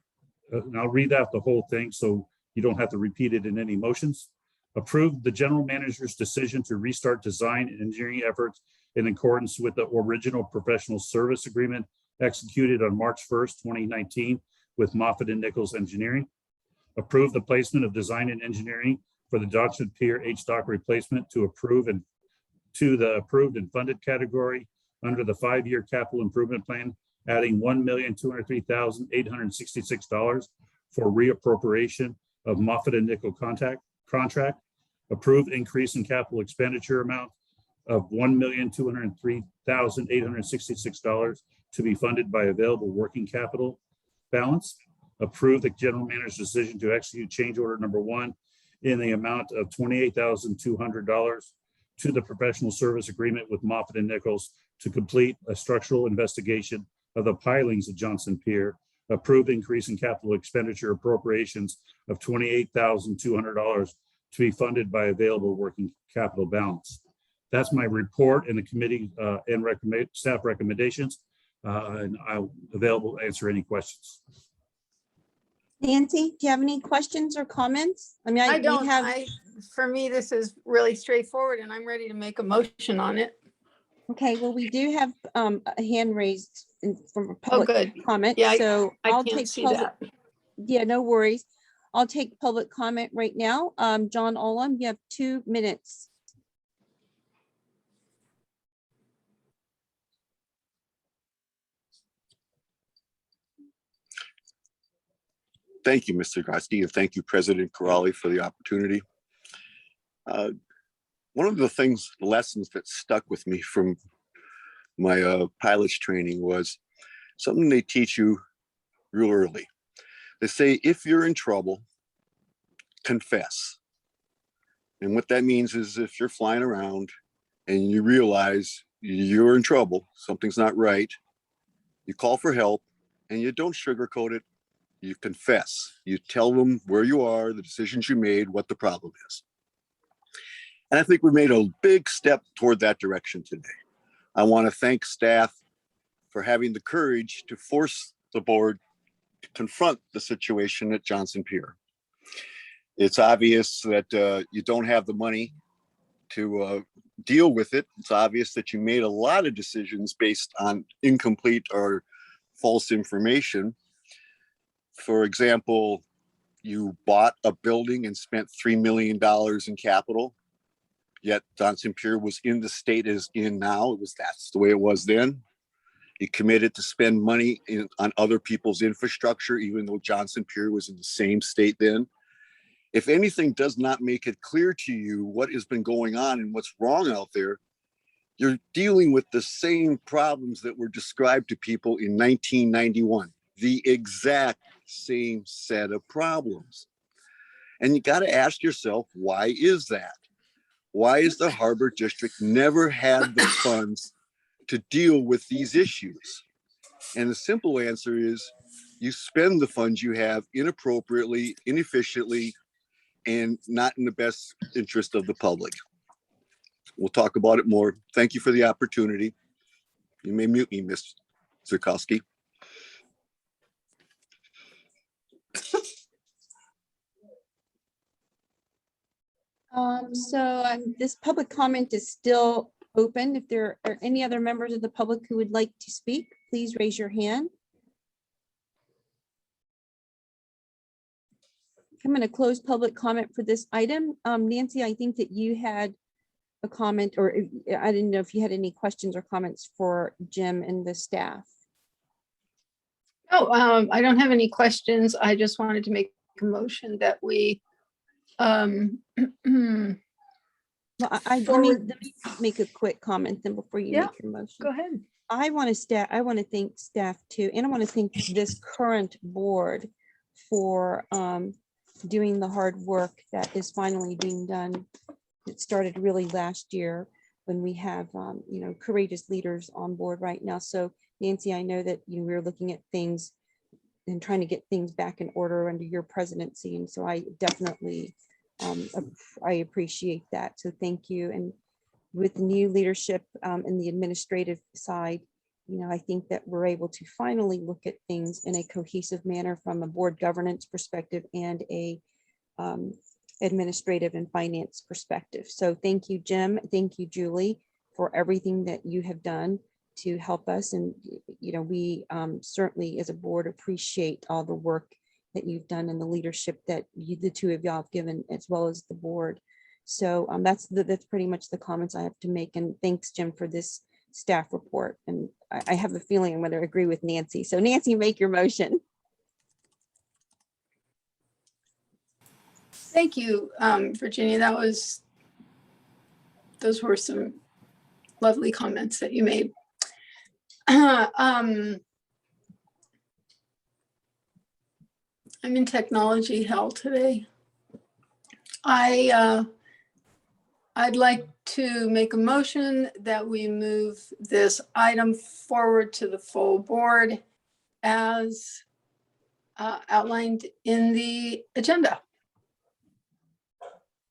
I'll read out the whole thing so you don't have to repeat it in any motions. Approve the general manager's decision to restart design and engineering efforts in accordance with the original professional service agreement executed on March 1st, 2019 with Moffitt and Nichols Engineering. Approve the placement of design and engineering for the Johnson Pier HDOC replacement to the approved and funded category under the 5-year capital improvement plan, adding $1,203,866 for reappropriation of Moffitt and Nichols contract. Approved increase in capital expenditure amount of $1,203,866 to be funded by available working capital balance. Approve the general manager's decision to execute change order number 1 in the amount of $28,200 to the professional service agreement with Moffitt and Nichols to complete a structural investigation of the pilings of Johnson Pier. Approved increase in capital expenditure appropriations of $28,200 to be funded by available working capital balance. That's my report and the committee and staff recommendations, and I'm available to answer any questions. Nancy, do you have any questions or comments? I mean, I we don't, have, for me, this is really straightforward and I'm ready to make a motion on it. okay, well, we do have a hand raised from a Oh, public good. comment. Yeah, So I I'll can't take see public, that. yeah, no worries. I'll take public comment right now. John Olam, you have 2 minutes. Thank you, Mr. Grotsky, and thank you, President Corrali, for the opportunity. One of the lessons that stuck with me from my pilot's training was something they teach you real early. They say, if you're in trouble, confess. And what that means is if you're flying around and you realize you're in trouble, something's not right, you call for help and you don't sugarcoat it. You confess, you tell them where you are, the decisions you made, what the problem is. And I think we made a big step toward that direction today. I want to thank staff for having the courage to force the board to confront the situation at Johnson Pier. It's obvious that you don't have the money to deal with it. It's obvious that you made a lot of decisions based on incomplete or false information. For example, you bought a building and spent $3 million in capital, yet Johnson Pier was in the state it is in now. That's the way it was then. You committed to spend money on other people's infrastructure, even though Johnson Pier was in the same state then. If anything does not make it clear to you what has been going on and what's wrong out there, you're dealing with the same problems that were described to people in 1991. The exact same set of problems. And you got to ask yourself, why is that? Why is the Harbor District never had the funds to deal with these issues? And the simple answer is you spend the funds you have inappropriately, inefficiently, and not in the best interest of the public. We'll talk about it more. Thank you for the opportunity. You may mute me, Ms. Zukowski. This public comment is still open. If there are any other members of the public who would like to speak, please raise your hand. I'm going to close public comment for this item. Nancy, I think that you had a comment, or I didn't know if you had any questions or comments for Jim and the staff. Oh, I don't have any questions. I just wanted to make a motion that we Well, let me forward. make a quick comment then before you Yeah, make your motion. Go ahead. I want to thank staff too, and I want to thank this current board for doing the hard work that is finally being done. It started really last year when we have courageous leaders on board right now. So Nancy, I know that we're looking at things and trying to get things back in order under your presidency, and so I definitely I appreciate that. So thank you. And with new leadership in the administrative side, I think that we're able to finally look at things in a cohesive manner from a board governance perspective and a administrative and finance perspective. So thank you, Jim. Thank you, Julie, for everything that you have done to help us. And, we certainly as a board appreciate all the work that you've done and the leadership that the two of y'all have given, as well as the board. So that's pretty much the comments I have to make. And thanks, Jim, for this staff report. And I have a feeling I'm going to agree with Nancy. So Nancy, make your motion. Thank you, Virginia. Those were some lovely comments that you made. I'm in technology hell today. I'd like to make a motion that we move this item forward to the full board as outlined in the agenda.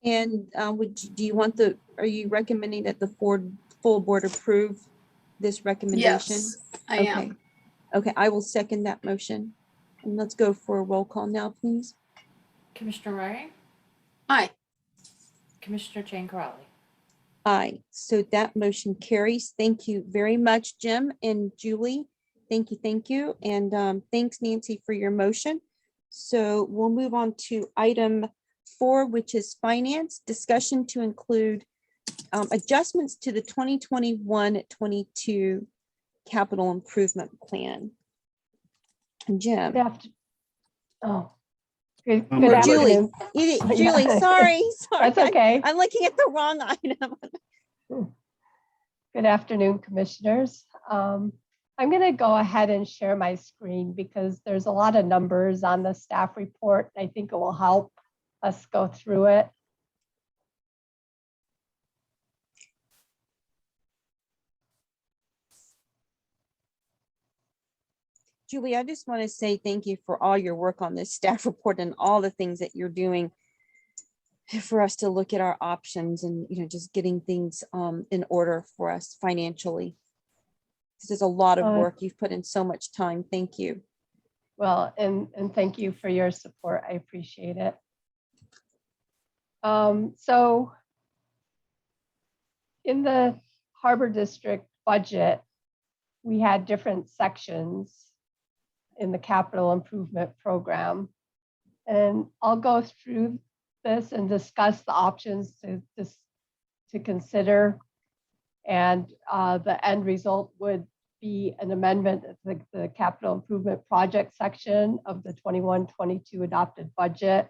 And are you recommending that the full board approve this recommendation? Yes, I am. Okay, I will second that motion. And let's go for a roll call now, please. Commissioner Waring, Aye. Commissioner Jane Crowley. Aye. So that motion carries. Thank you very much, Jim and Julie. Thank you. Thank you. And thanks, Nancy, for your motion. So we'll move on to item 4, which is finance discussion to include adjustments to the 2021-22 capital improvement plan. Jim. Good Or Julie. afternoon. Julie, sorry. That's okay. I'm looking at the wrong item. Good afternoon, commissioners. I'm going to go ahead and share my screen because there's a lot of numbers on the staff report. I think it will help us go through it. Julie, I just want to say thank you for all your work on this staff report and all the things that you're doing for us to look at our options and, just getting things in order for us financially. This is a lot of work. You've put in so much time. Thank you. Well, and thank you for your support. I appreciate it. So in the Harbor District budget, we had different sections in the capital improvement program. And I'll go through this and discuss the options to consider. And the end result would be an amendment of the capital improvement project section of the 21-22 adopted budget.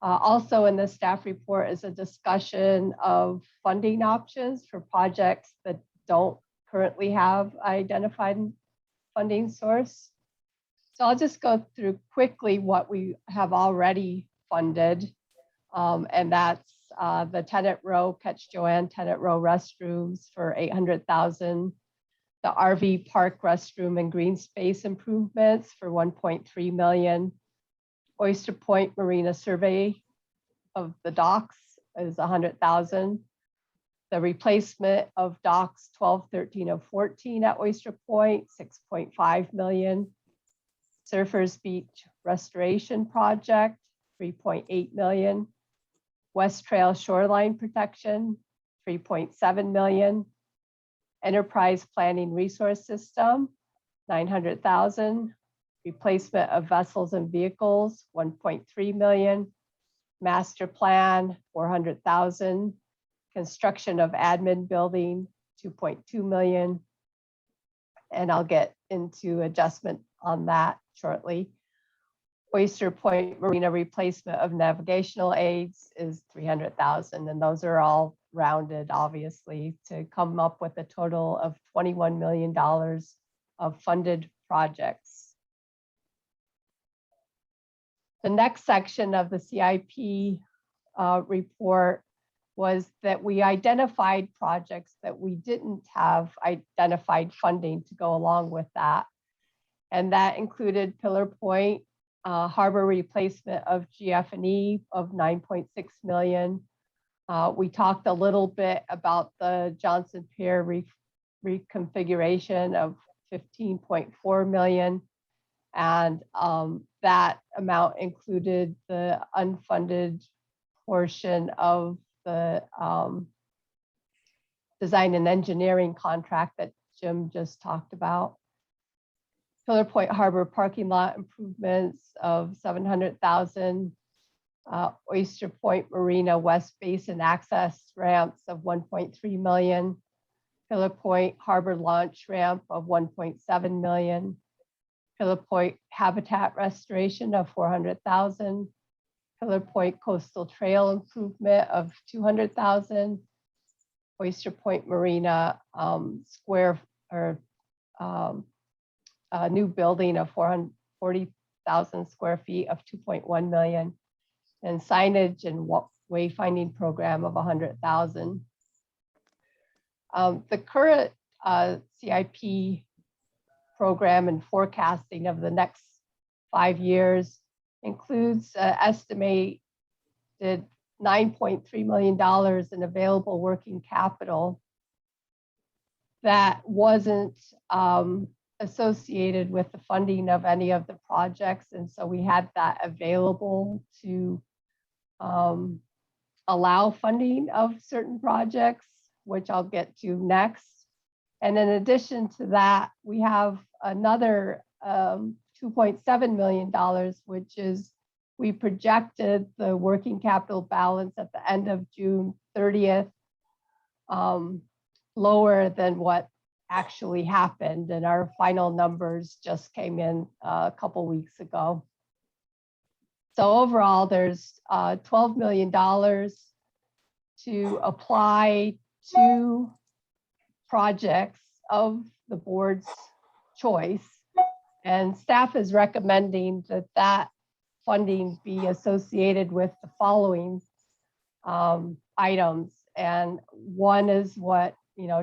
Also in the staff report is a discussion of funding options for projects that don't currently have identified funding source. So I'll just go through quickly what we have already funded. And that's the Tenant Row, Catch Joanne Tenant Row restrooms for $800,000, the RV park restroom and green space improvements for $1.3 million, Oyster Point Marina survey of the docks is $100,000. The replacement of docks 12, 13, and 14 at Oyster Point, $6.5 million. Surfers Beach Restoration Project, $3.8 million. West Trail Shoreline Protection, $3.7 million. Enterprise Planning Resource System, $900,000. Replacement of vessels and vehicles, $1.3 million. Master Plan, $400,000. Construction of admin building, $2.2 million. And I'll get into adjustment on that shortly. Oyster Point Marina replacement of navigational aids is 300,000, and those are all rounded, obviously, to come up with a total of $21 million of funded projects. The next section of the CIP report was that we identified projects that we didn't have identified funding to go along with that. And that included Pillar Point harbor replacement of GF&E of 9.6 million. We talked a little bit about the Johnson Pier reconfiguration of 15.4 million. And that amount included the unfunded portion of the design and engineering contract that Jim just talked about. Pillar Point Harbor parking lot improvements of 700,000. Oyster Point Marina West Basin access ramps of 1.3 million. Pillar Point Harbor launch ramp of 1.7 million. Pillar Point habitat restoration of 400,000. Pillar Point coastal trail improvement of 200,000. Oyster Point Marina new building of 440,000 square feet of 2.1 million, and signage and wayfinding program of 100,000. The current CIP program and forecasting of the next 5 years includes estimated $9.3 million in available working capital that wasn't associated with the funding of any of the projects. And so we had that available to allow funding of certain projects, which I'll get to next. And in addition to that, we have another $2.7 million, which is we projected the working capital balance at the end of June 30th lower than what actually happened, and our final numbers just came in a couple weeks ago. So overall, there's $12 million to apply to projects of the board's choice, and staff is recommending that that funding be associated with the following items. And one is what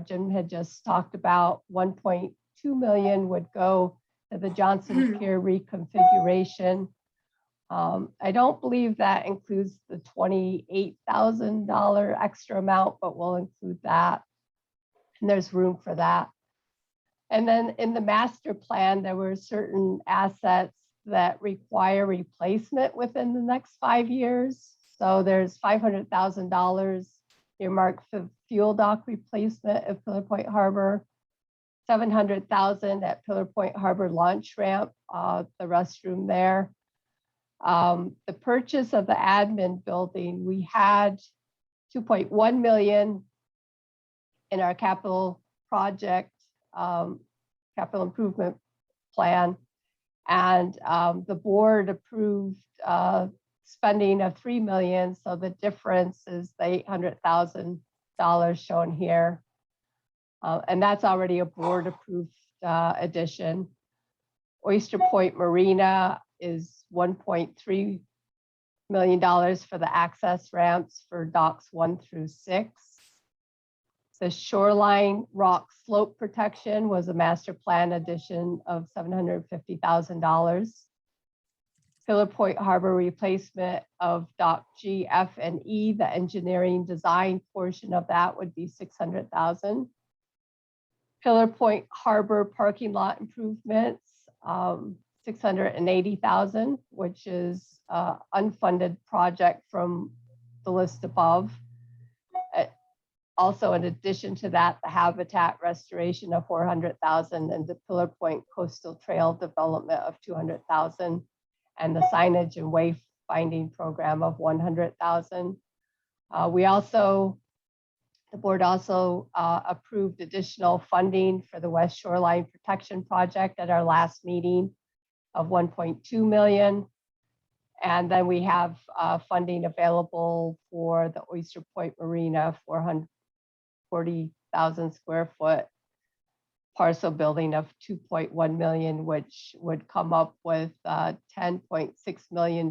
Jim had just talked about. 1.2 million would go to the Johnson Pier reconfiguration. I don't believe that includes the $28,000 extra amount, but we'll include that. And there's room for that. And then in the master plan, there were certain assets that require replacement within the next 5 years. So there's $500,000 earmarked for fuel dock replacement at Pillar Point Harbor, $700,000 at Pillar Point Harbor launch ramp, the restroom there. The purchase of the admin building, we had 2.1 million in our capital project, capital improvement plan. And the board approved spending of 3 million. So the difference is the $800,000 shown here. And that's already a board approved addition. Oyster Point Marina is $1.3 million for the access ramps for docks 1 through 6. The shoreline rock slope protection was a master plan addition of $750,000. Pillar Point Harbor replacement of dock G, F, and E, the engineering design portion of that would be $600,000. Pillar Point Harbor parking lot improvements, $680,000, which is unfunded project from the list above. Also, in addition to that, the habitat restoration of $400,000 and the Pillar Point coastal trail development of $200,000, and the signage and wayfinding program of $100,000. The board also approved additional funding for the West Shoreline Protection Project at our last meeting of 1.2 million. And then we have funding available for the Oyster Point Marina, 440,000 square foot parcel building of 2.1 million, which would come up with $10.6 million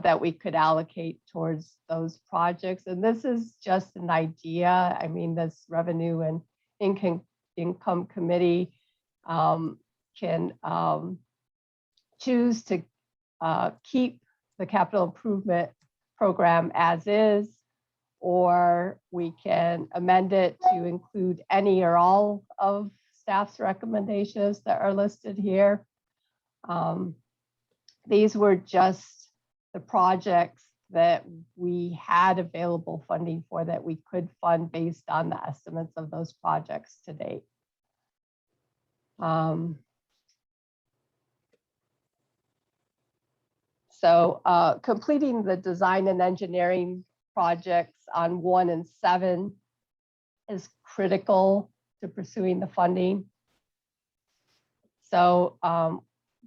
that we could allocate towards those projects. And this is just an idea. I mean, this revenue and income committee can choose to keep the capital improvement program as is, or we can amend it to include any or all of staff's recommendations that are listed here. These were just the projects that we had available funding for that we could fund based on the estimates of those projects to date. So completing the design and engineering projects on 1 and 7 is critical to pursuing the funding. So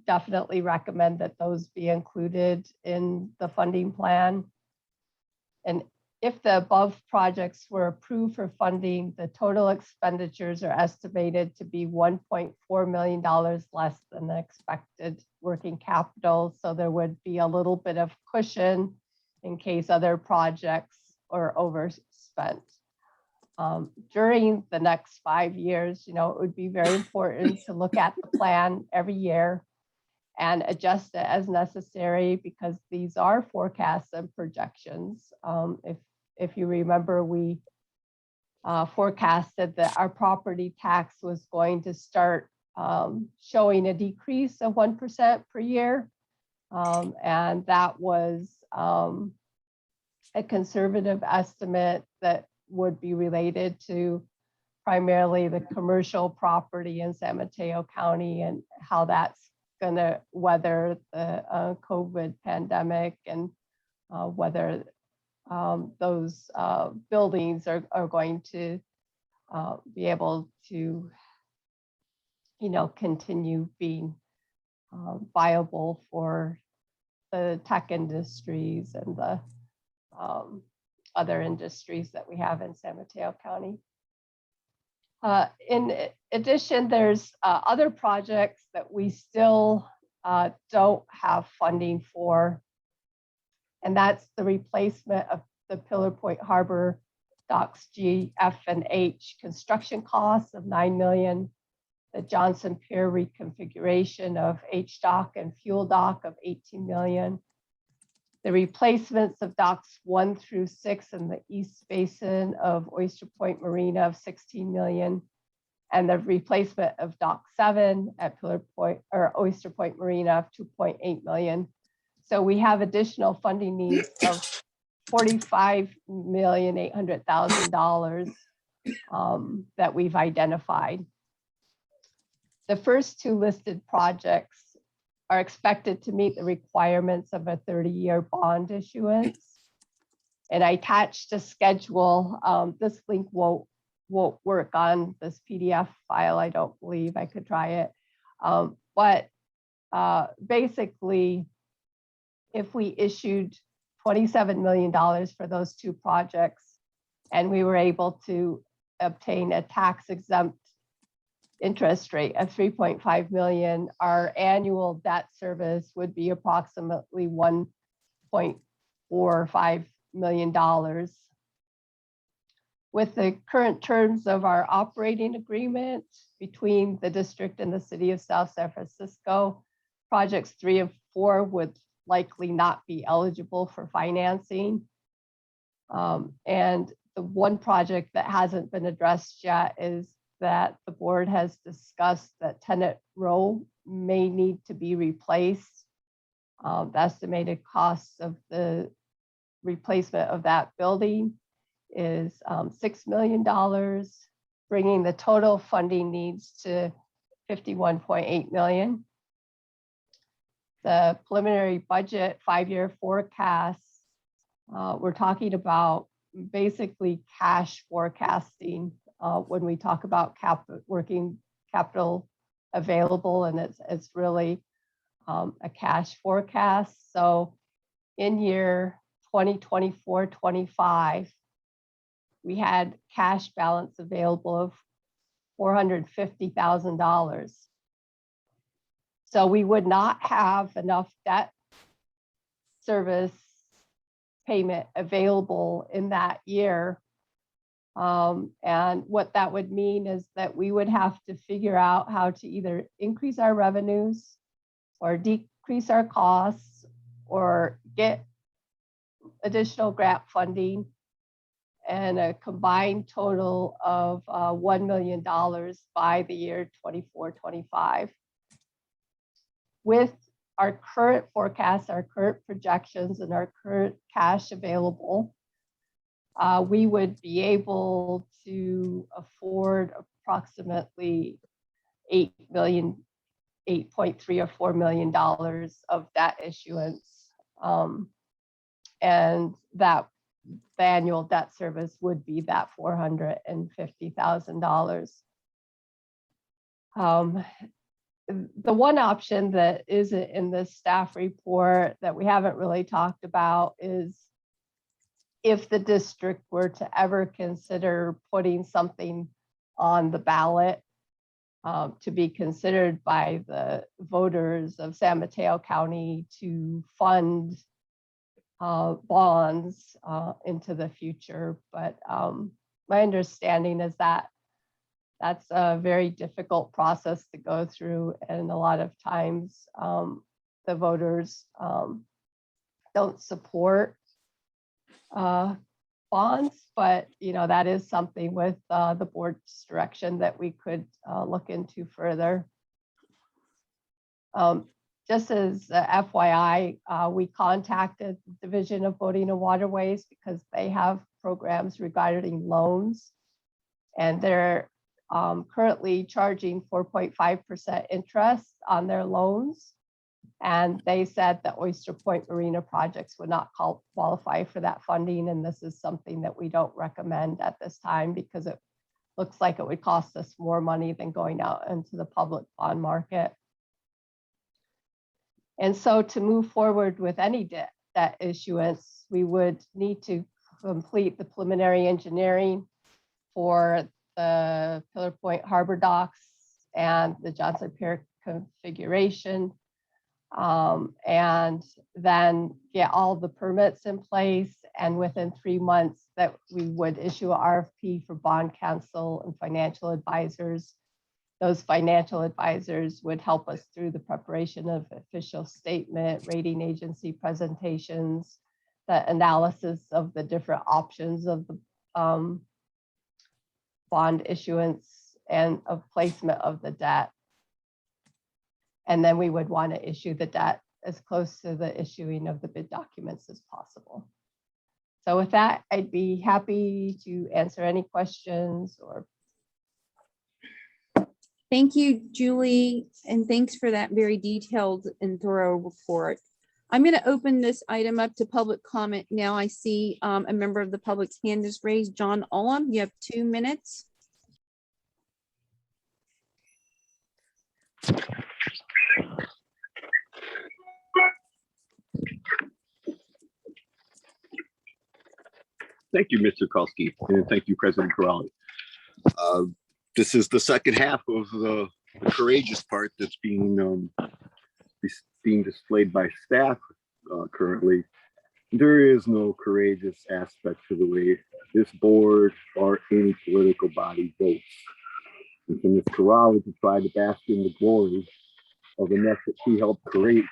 definitely recommend that those be included in the funding plan. And if the above projects were approved for funding, the total expenditures are estimated to be $1.4 million less than the expected working capital. So there would be a little bit of cushion in case other projects are overspent. During the next 5 years, it would be very important to look at the plan every year and adjust it as necessary, because these are forecasts and projections. If you remember, we forecasted that our property tax was going to start showing a decrease of 1% per year. And that was a conservative estimate that would be related to primarily the commercial property in San Mateo County and how that's going to weather the COVID pandemic, and whether those buildings are going to be able to, continue being viable for the tech industries and the other industries that we have in San Mateo County. In addition, there's other projects that we still don't have funding for, and that's the replacement of the Pillar Point Harbor docks G, F, and H construction costs of $9 million, the Johnson Pier reconfiguration of H dock and fuel dock of $18 million, the replacements of docks 1 through 6 in the East Basin of Oyster Point Marina of $16 million, and the replacement of dock 7 at Pillar Point or Oyster Point Marina of $2.8 million. So we have additional funding needs of $45,800,000 that we've identified. The first 2 listed projects are expected to meet the requirements of a 30-year bond issuance. And I attached a schedule. This link won't work on this PDF file. I don't believe. I could try it. But basically, if we issued $27 million for those 2 projects, and we were able to obtain a tax-exempt interest rate of 3.5 million, our annual debt service would be approximately $1.45 million. With the current terms of our operating agreement between the district and the city of South San Francisco, projects 3 and 4 would likely not be eligible for financing. And the one project that hasn't been addressed yet is that the board has discussed that Tenant Row may need to be replaced. The estimated cost of the replacement of that building is $6 million, bringing the total funding needs to $51.8 million. The preliminary budget 5-year forecast, we're talking about basically cash forecasting when we talk about working capital available, and it's really a cash forecast. So in year 2024-25, we had cash balance available of $450,000. So we would not have enough debt service payment available in that year. And what that would mean is that we would have to figure out how to either increase our revenues or decrease our costs or get additional grant funding, and a combined total of $1 million by the year 24-25. With our current forecasts, our current projections, and our current cash available, we would be able to afford approximately $8.3 or $4 million of debt issuance. And that the annual debt service would be that $450,000. The one option that isn't in the staff report that we haven't really talked about is if the district were to ever consider putting something on the ballot to be considered by the voters of San Mateo County to fund bonds into the future. But my understanding is that that's a very difficult process to go through, and a lot of times the voters don't support bonds, but that is something with the board's direction that we could look into further. Just as FYI, we contacted the Division of Boating and Waterways because they have programs regarding loans, and they're currently charging 4.5% interest on their loans. And they said that Oyster Point Marina projects would not qualify for that funding. And this is something that we don't recommend at this time because it looks like it would cost us more money than going out into the public bond market. And so to move forward with any debt issuance, we would need to complete the preliminary engineering for the Pillar Point Harbor docks and the Johnson Pier configuration, and then get all the permits in place. And within 3 months that we would issue an RFP for bond counsel and financial advisors. Those financial advisors would help us through the preparation of official statement, rating agency presentations, the analysis of the different options of the bond issuance and of placement of the debt. And then we would want to issue the debt as close to the issuing of the bid documents as possible. So with that, I'd be happy to answer any questions or. Thank you, Julie, and thanks for that very detailed and thorough report. I'm going to open this item up to public comment now. I see a member of the public's hand is raised. John Ullum, you have 2 minutes. Thank you, Mr. Kowski, and thank you, President Corrali. This is the second half of the courageous part that's being displayed by staff currently. There is no courageous aspect to the way this board or any political body votes. And for Ms. Corrali to try to bask in the glory of the mess that she helped create,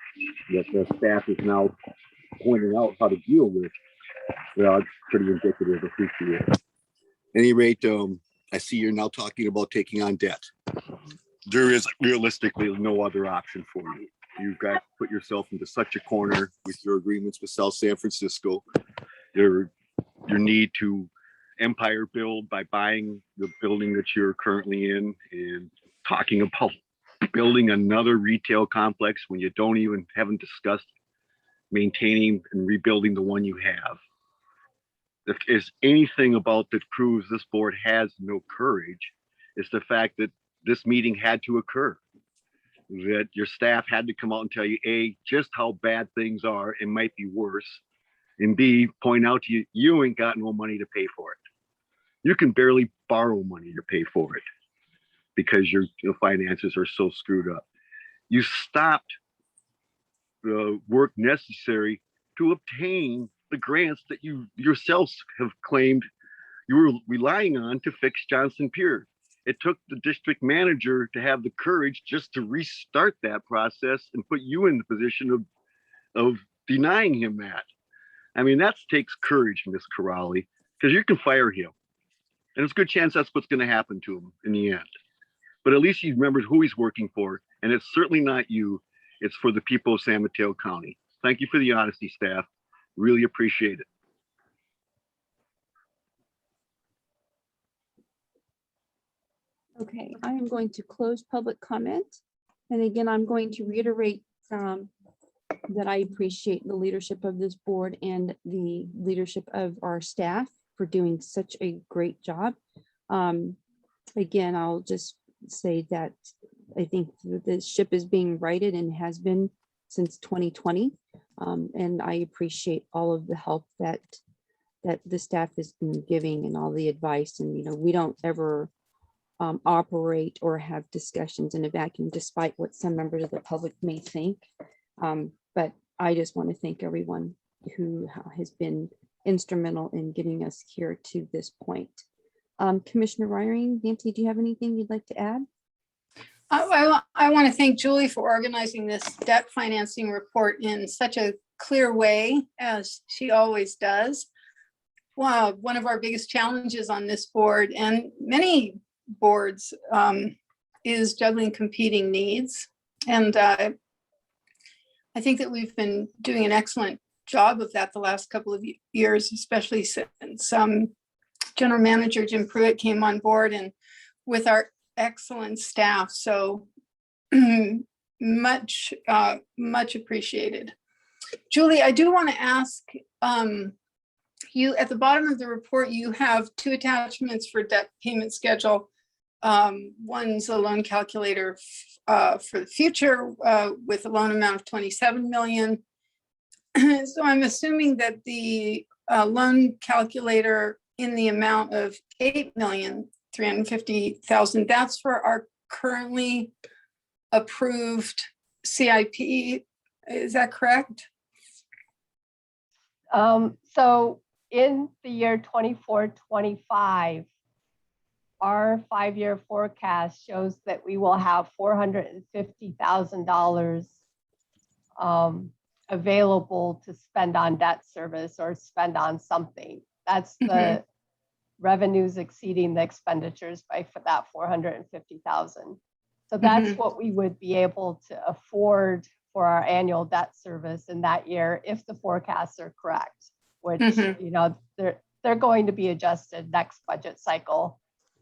that the staff is now pointing out how to deal with, well, it's pretty indicative of who she is. At any rate, I see you're now talking about taking on debt. There is realistically no other option for you. You've got to put yourself into such a corner with your agreements with South San Francisco. Your need to empire build by buying the building that you're currently in and talking about building another retail complex when you haven't discussed maintaining and rebuilding the one you have. If there's anything about that proves this board has no courage, it's the fact that this meeting had to occur. that your staff had to come out and tell you, A, just how bad things are and might be worse, and B, point out to you, you ain't got no money to pay for it. You can barely borrow money to pay for it because your finances are so screwed up. You stopped the work necessary to obtain the grants that you yourselves have claimed you were relying on to fix Johnson Pier. It took the district manager to have the courage just to restart that process and put you in the position of denying him that. I mean, that takes courage, Miss Corrali, because you can fire him. And there's a good chance that's what's going to happen to him in the end. But at least he remembers who he's working for. And it's certainly not you. It's for the people of San Mateo County. Thank you for the honesty, staff. Really appreciate it. Okay, I am going to close public comment. And again, I'm going to reiterate that I appreciate the leadership of this board and the leadership of our staff for doing such a great job. Again, I'll just say that I think the ship is being righted and has been since 2020. And I appreciate all of the help that the staff has been giving and all the advice. And, we don't ever operate or have discussions in a vacuum, despite what some members of the public may think. But I just want to thank everyone who has been instrumental in getting us here to this point. Commissioner Ryring, Nancy, do you have anything you'd like to add? I want to thank Julie for organizing this debt financing report in such a clear way, as she always does. Wow, one of our biggest challenges on this board and many boards is juggling competing needs. And I think that we've been doing an excellent job of that the last couple of years, especially since General Manager Jim Pruitt came on board, and with our excellent staff. So much appreciated. Julie, I do want to ask you, at the bottom of the report, you have two attachments for debt payment schedule. One's a loan calculator for the future with a loan amount of 27 million. So I'm assuming that the loan calculator in the amount of 8,350,000, that's for our currently approved CIP. Is that correct? So in the year 24-25, our 5-year forecast shows that we will have $450,000 available to spend on debt service or spend on something. That's the revenues exceeding the expenditures by for that 450,000. So that's what we would be able to afford for our annual debt service in that year if the forecasts are correct, which they're going to be adjusted next budget cycle.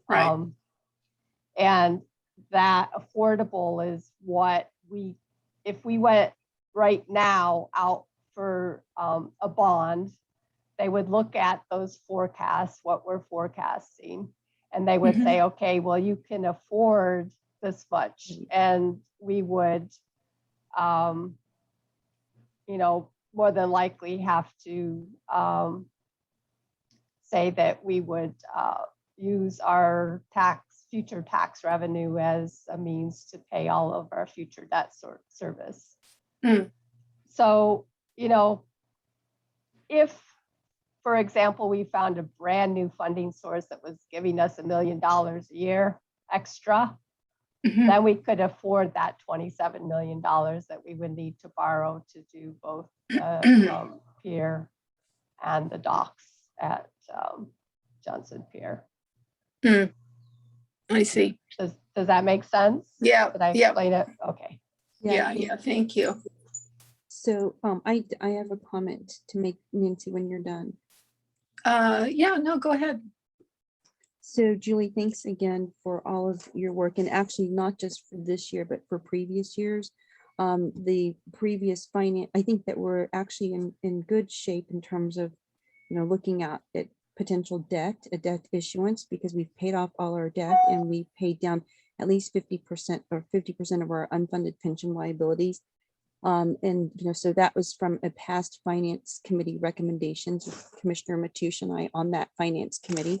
Right. And that affordable is what if we went right now out for a bond, they would look at those forecasts, what we're forecasting, and they would say, okay, well, you can afford this much. And we would, more than likely have to say that we would use our future tax revenue as a means to pay all of our future debt service. So, if, for example, we found a brand new funding source that was giving us $1 million a year extra, then we could afford that $27 million that we would need to borrow to do both the pier and the docks at Johnson Pier. I see. Does that make sense? Yeah. Did I explain it? Okay. Yeah. Thank you. So I have a comment to make, Nancy, when you're done. Yeah, no, go ahead. So Julie, thanks again for all of your work, and actually not just for this year, but for previous years. The previous finance, I think that we're actually in good shape in terms of, looking at potential debt, a debt issuance, because we've paid off all our debt and we paid down at least 50% or 50% of our unfunded pension liabilities. And, so that was from a past finance committee recommendations with Commissioner Mateusz and I on that finance committee.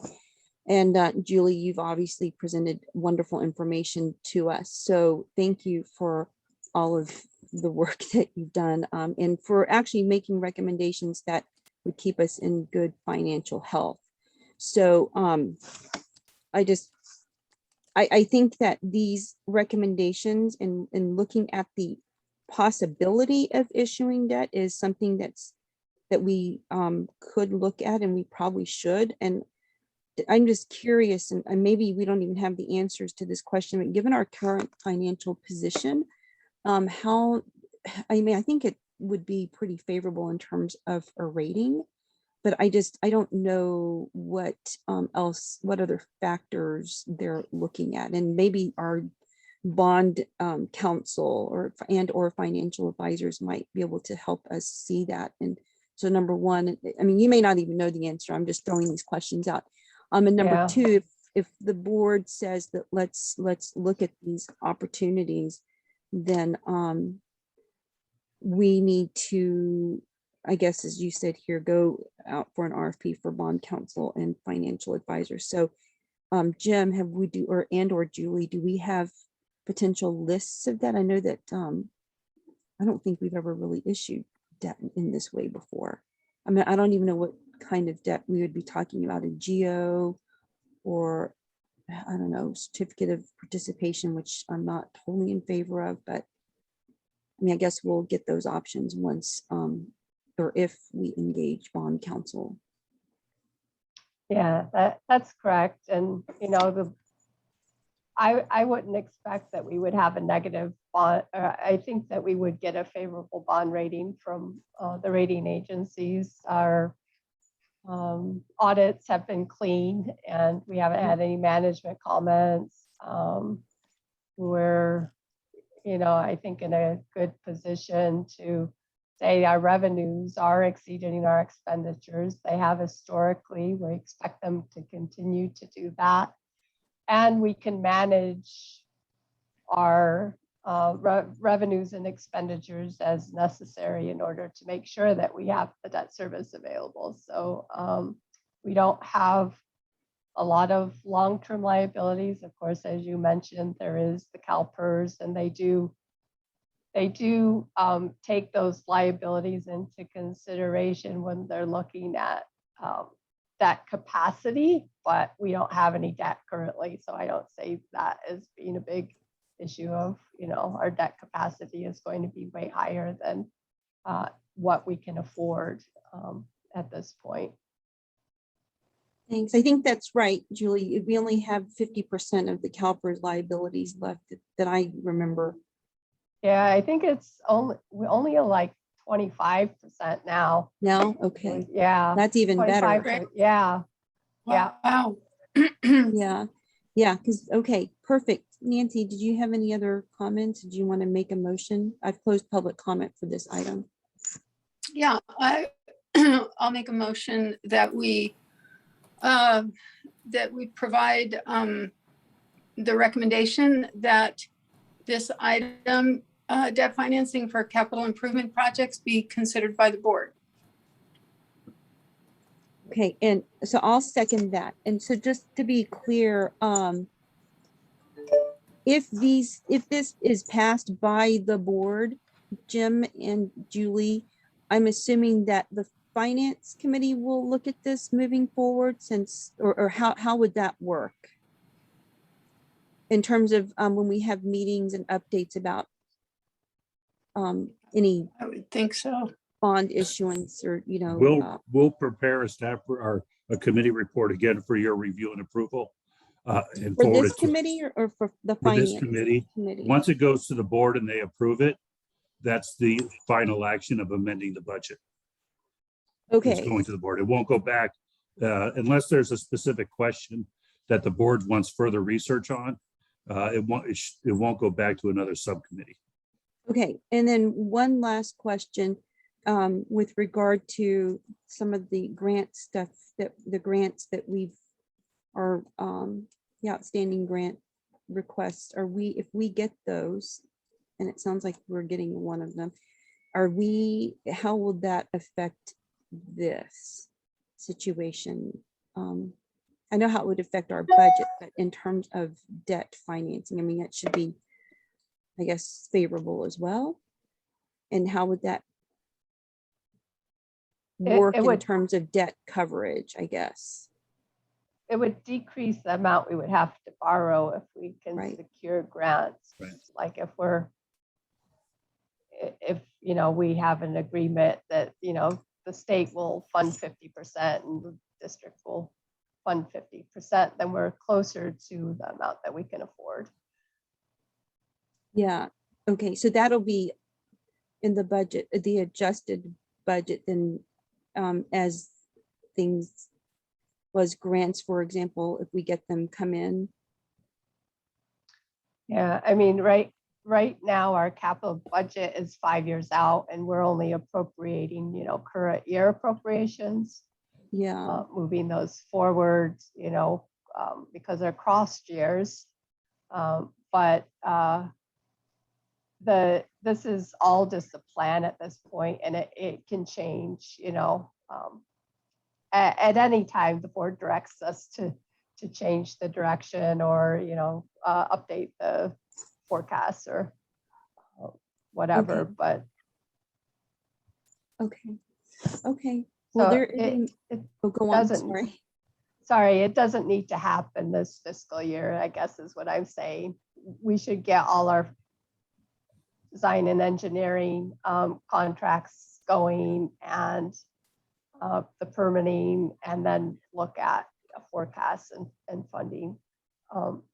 And Julie, you've obviously presented wonderful information to us. So thank you for all of the work that you've done and for actually making recommendations that would keep us in good financial health. So I think that these recommendations and looking at the possibility of issuing debt is something that we could look at, and we probably should. And I'm just curious, and maybe we don't even have the answers to this question, but given our current financial position, I think it would be pretty favorable in terms of a rating, but I don't know what other factors they're looking at. And maybe our bond counsel or financial advisors might be able to help us see that. And so number one, I mean, you may not even know the answer. I'm just throwing these questions out. And number two, if the board says that let's look at these opportunities, then we need to, I guess, as you said here, go out for an RFP for bond counsel and financial advisors. So Jim, or Julie, do we have potential lists of that? I know that I don't think we've ever really issued debt in this way before. I mean, I don't even know what kind of debt we would be talking about, a GO or I don't know, certificate of participation, which I'm not totally in favor of, but I mean, I guess we'll get those options once or if we engage bond counsel. Yeah, that's correct. And, I wouldn't expect that we would have a negative bond. I think that we would get a favorable bond rating from the rating agencies. Our audits have been clean and we haven't had any management comments. We're, I think in a good position to say our revenues are exceeding our expenditures. They have historically. We expect them to continue to do that. And we can manage our revenues and expenditures as necessary in order to make sure that we have the debt service available. So we don't have a lot of long-term liabilities. Of course, as you mentioned, there is the CalPERS, and they do take those liabilities into consideration when they're looking at debt capacity, but we don't have any debt currently. So I don't say that as being a big issue of, our debt capacity is going to be way higher than what we can afford at this point. Thanks. I think that's right, Julie. We only have 50% of the CalPERS liabilities left that I remember. Yeah, I think we only are like 25% now. No, okay. Yeah. That's even better. Yeah. Yeah. Wow. Yeah, because, okay, perfect. Nancy, did you have any other comments? Did you want to make a motion? I've closed public comment for this item. Yeah, I'll make a motion that we provide the recommendation that this item, debt financing for capital improvement projects, be considered by the board. Okay, and so I'll second that. And so just to be clear, if this is passed by the board, Jim and Julie, I'm assuming that the finance committee will look at this moving forward, since, or how would that work in terms of when we have meetings and updates about any I would think so. bond issuance, or We'll prepare a staff or a committee report again for your review and approval. And for forward this it to- committee or for the for finance this committee. committee? Once it goes to the board and they approve it, that's the final action of amending the budget. It's Okay, going to the board. It won't go back unless there's a specific question that the board wants further research on. It won't go back to another subcommittee. okay. And then one last question with regard to some of the grant stuff, the grants that we've, the outstanding grant requests, if we get those, and it sounds like we're getting one of them, how will that affect this situation? I know how it would affect our budget, but in terms of debt financing, I mean, it should be, I guess, favorable as well. And how would that work it in would- terms of debt coverage, I guess? It would decrease the amount we would have to borrow if we can Right. secure grants. Right. Like if we have an agreement that, the state will fund 50% and the district will fund 50%, then we're closer to the amount that we can afford. Yeah, okay, so that'll be in the budget, the adjusted budget, then as things was grants, for example, if we get them come in. Yeah, I mean, right now, our capital budget is 5 years out and we're only appropriating, current year appropriations. Yeah, Moving those forward, because they're crossed years. But this is all just a plan at this point, and it can change, at any time the board directs us to change the direction or, update the forecast or whatever, Okay. but okay. Well, so there, it go on, doesn't- sorry. sorry, it doesn't need to happen this fiscal year, I guess is what I'm saying. We should get all our design and engineering contracts going and the permitting, and then look at a forecast and funding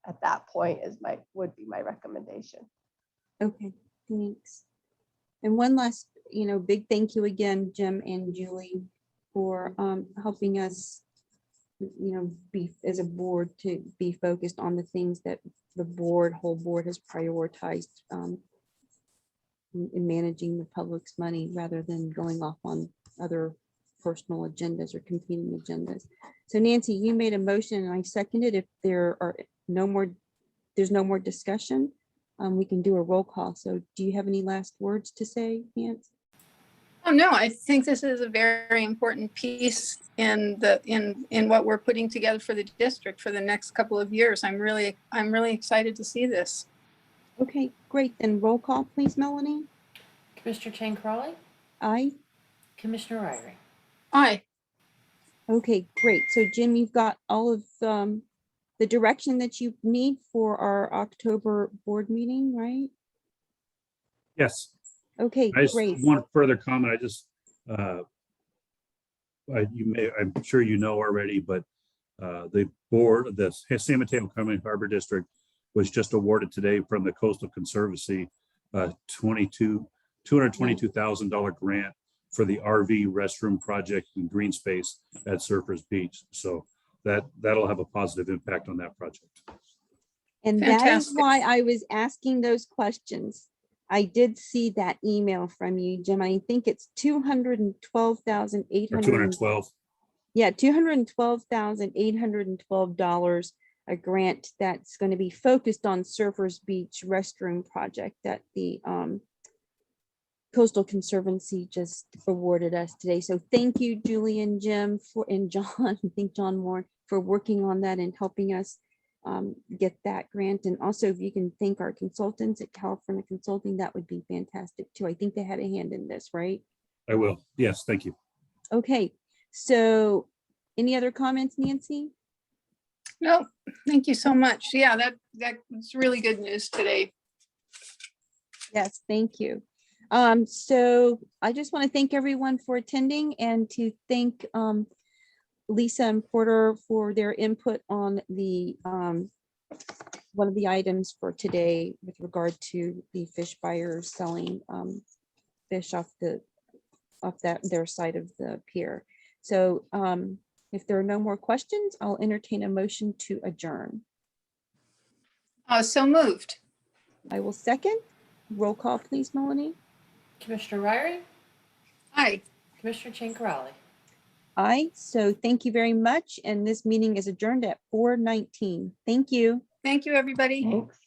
at that point would be my recommendation. Okay, thanks. And one last, big thank you again, Jim and Julie, for helping us, be as a board to be focused on the things that the whole board has prioritized in managing the public's money rather than going off on other personal agendas or competing agendas. So Nancy, you made a motion and I seconded. If there's no more discussion, we can do a roll call. So do you have any last words to say, Nancy? Oh, no, I think this is a very important piece in what we're putting together for the district for the next couple of years. I'm really excited to see this. Okay, great. Then roll call, please, Melanie. Commissioner Chang Crawley, Aye. Commissioner Ryrie. Aye. Okay, great. So Jim, you've got all of the direction that you need for our October board meeting, right? Yes. Okay, I just great. want further comment. I'm sure you know already, but the board, the San Mateo County Harbor District was just awarded today from the Coastal Conservancy $222,000 grant for the RV restroom project in green space at Surfers Beach. So that'll have a positive impact on that project. And that is Fantastic. why I was asking those questions. I did see that email from you, Jim. I think it's Or 212. Yeah, $212,812, a grant that's going to be focused on Surfers Beach restroom project that the Coastal Conservancy just awarded us today. So thank you, Julie and Jim and John, I think John Moore, for working on that and helping us get that grant. And also if you can thank our consultants at California Consulting, that would be fantastic too. I think they had a hand in this, right? I will. Yes, thank you. Okay, so any other comments, Nancy? No, thank you so much. Yeah, that's really good news today. Yes, thank you. So I just want to thank everyone for attending and to thank Lisa and Porter for their input on the one of the items for today with regard to the fish buyers selling fish off their side of the pier. So if there are no more questions, I'll entertain a motion to adjourn. So moved. I will second. Roll call, please, Melanie. Commissioner Ryrie, Aye. Commissioner Chang Crawley. Aye. So thank you very much. And this meeting is adjourned at 4:19. Thank you. Thank you, everybody. Thanks.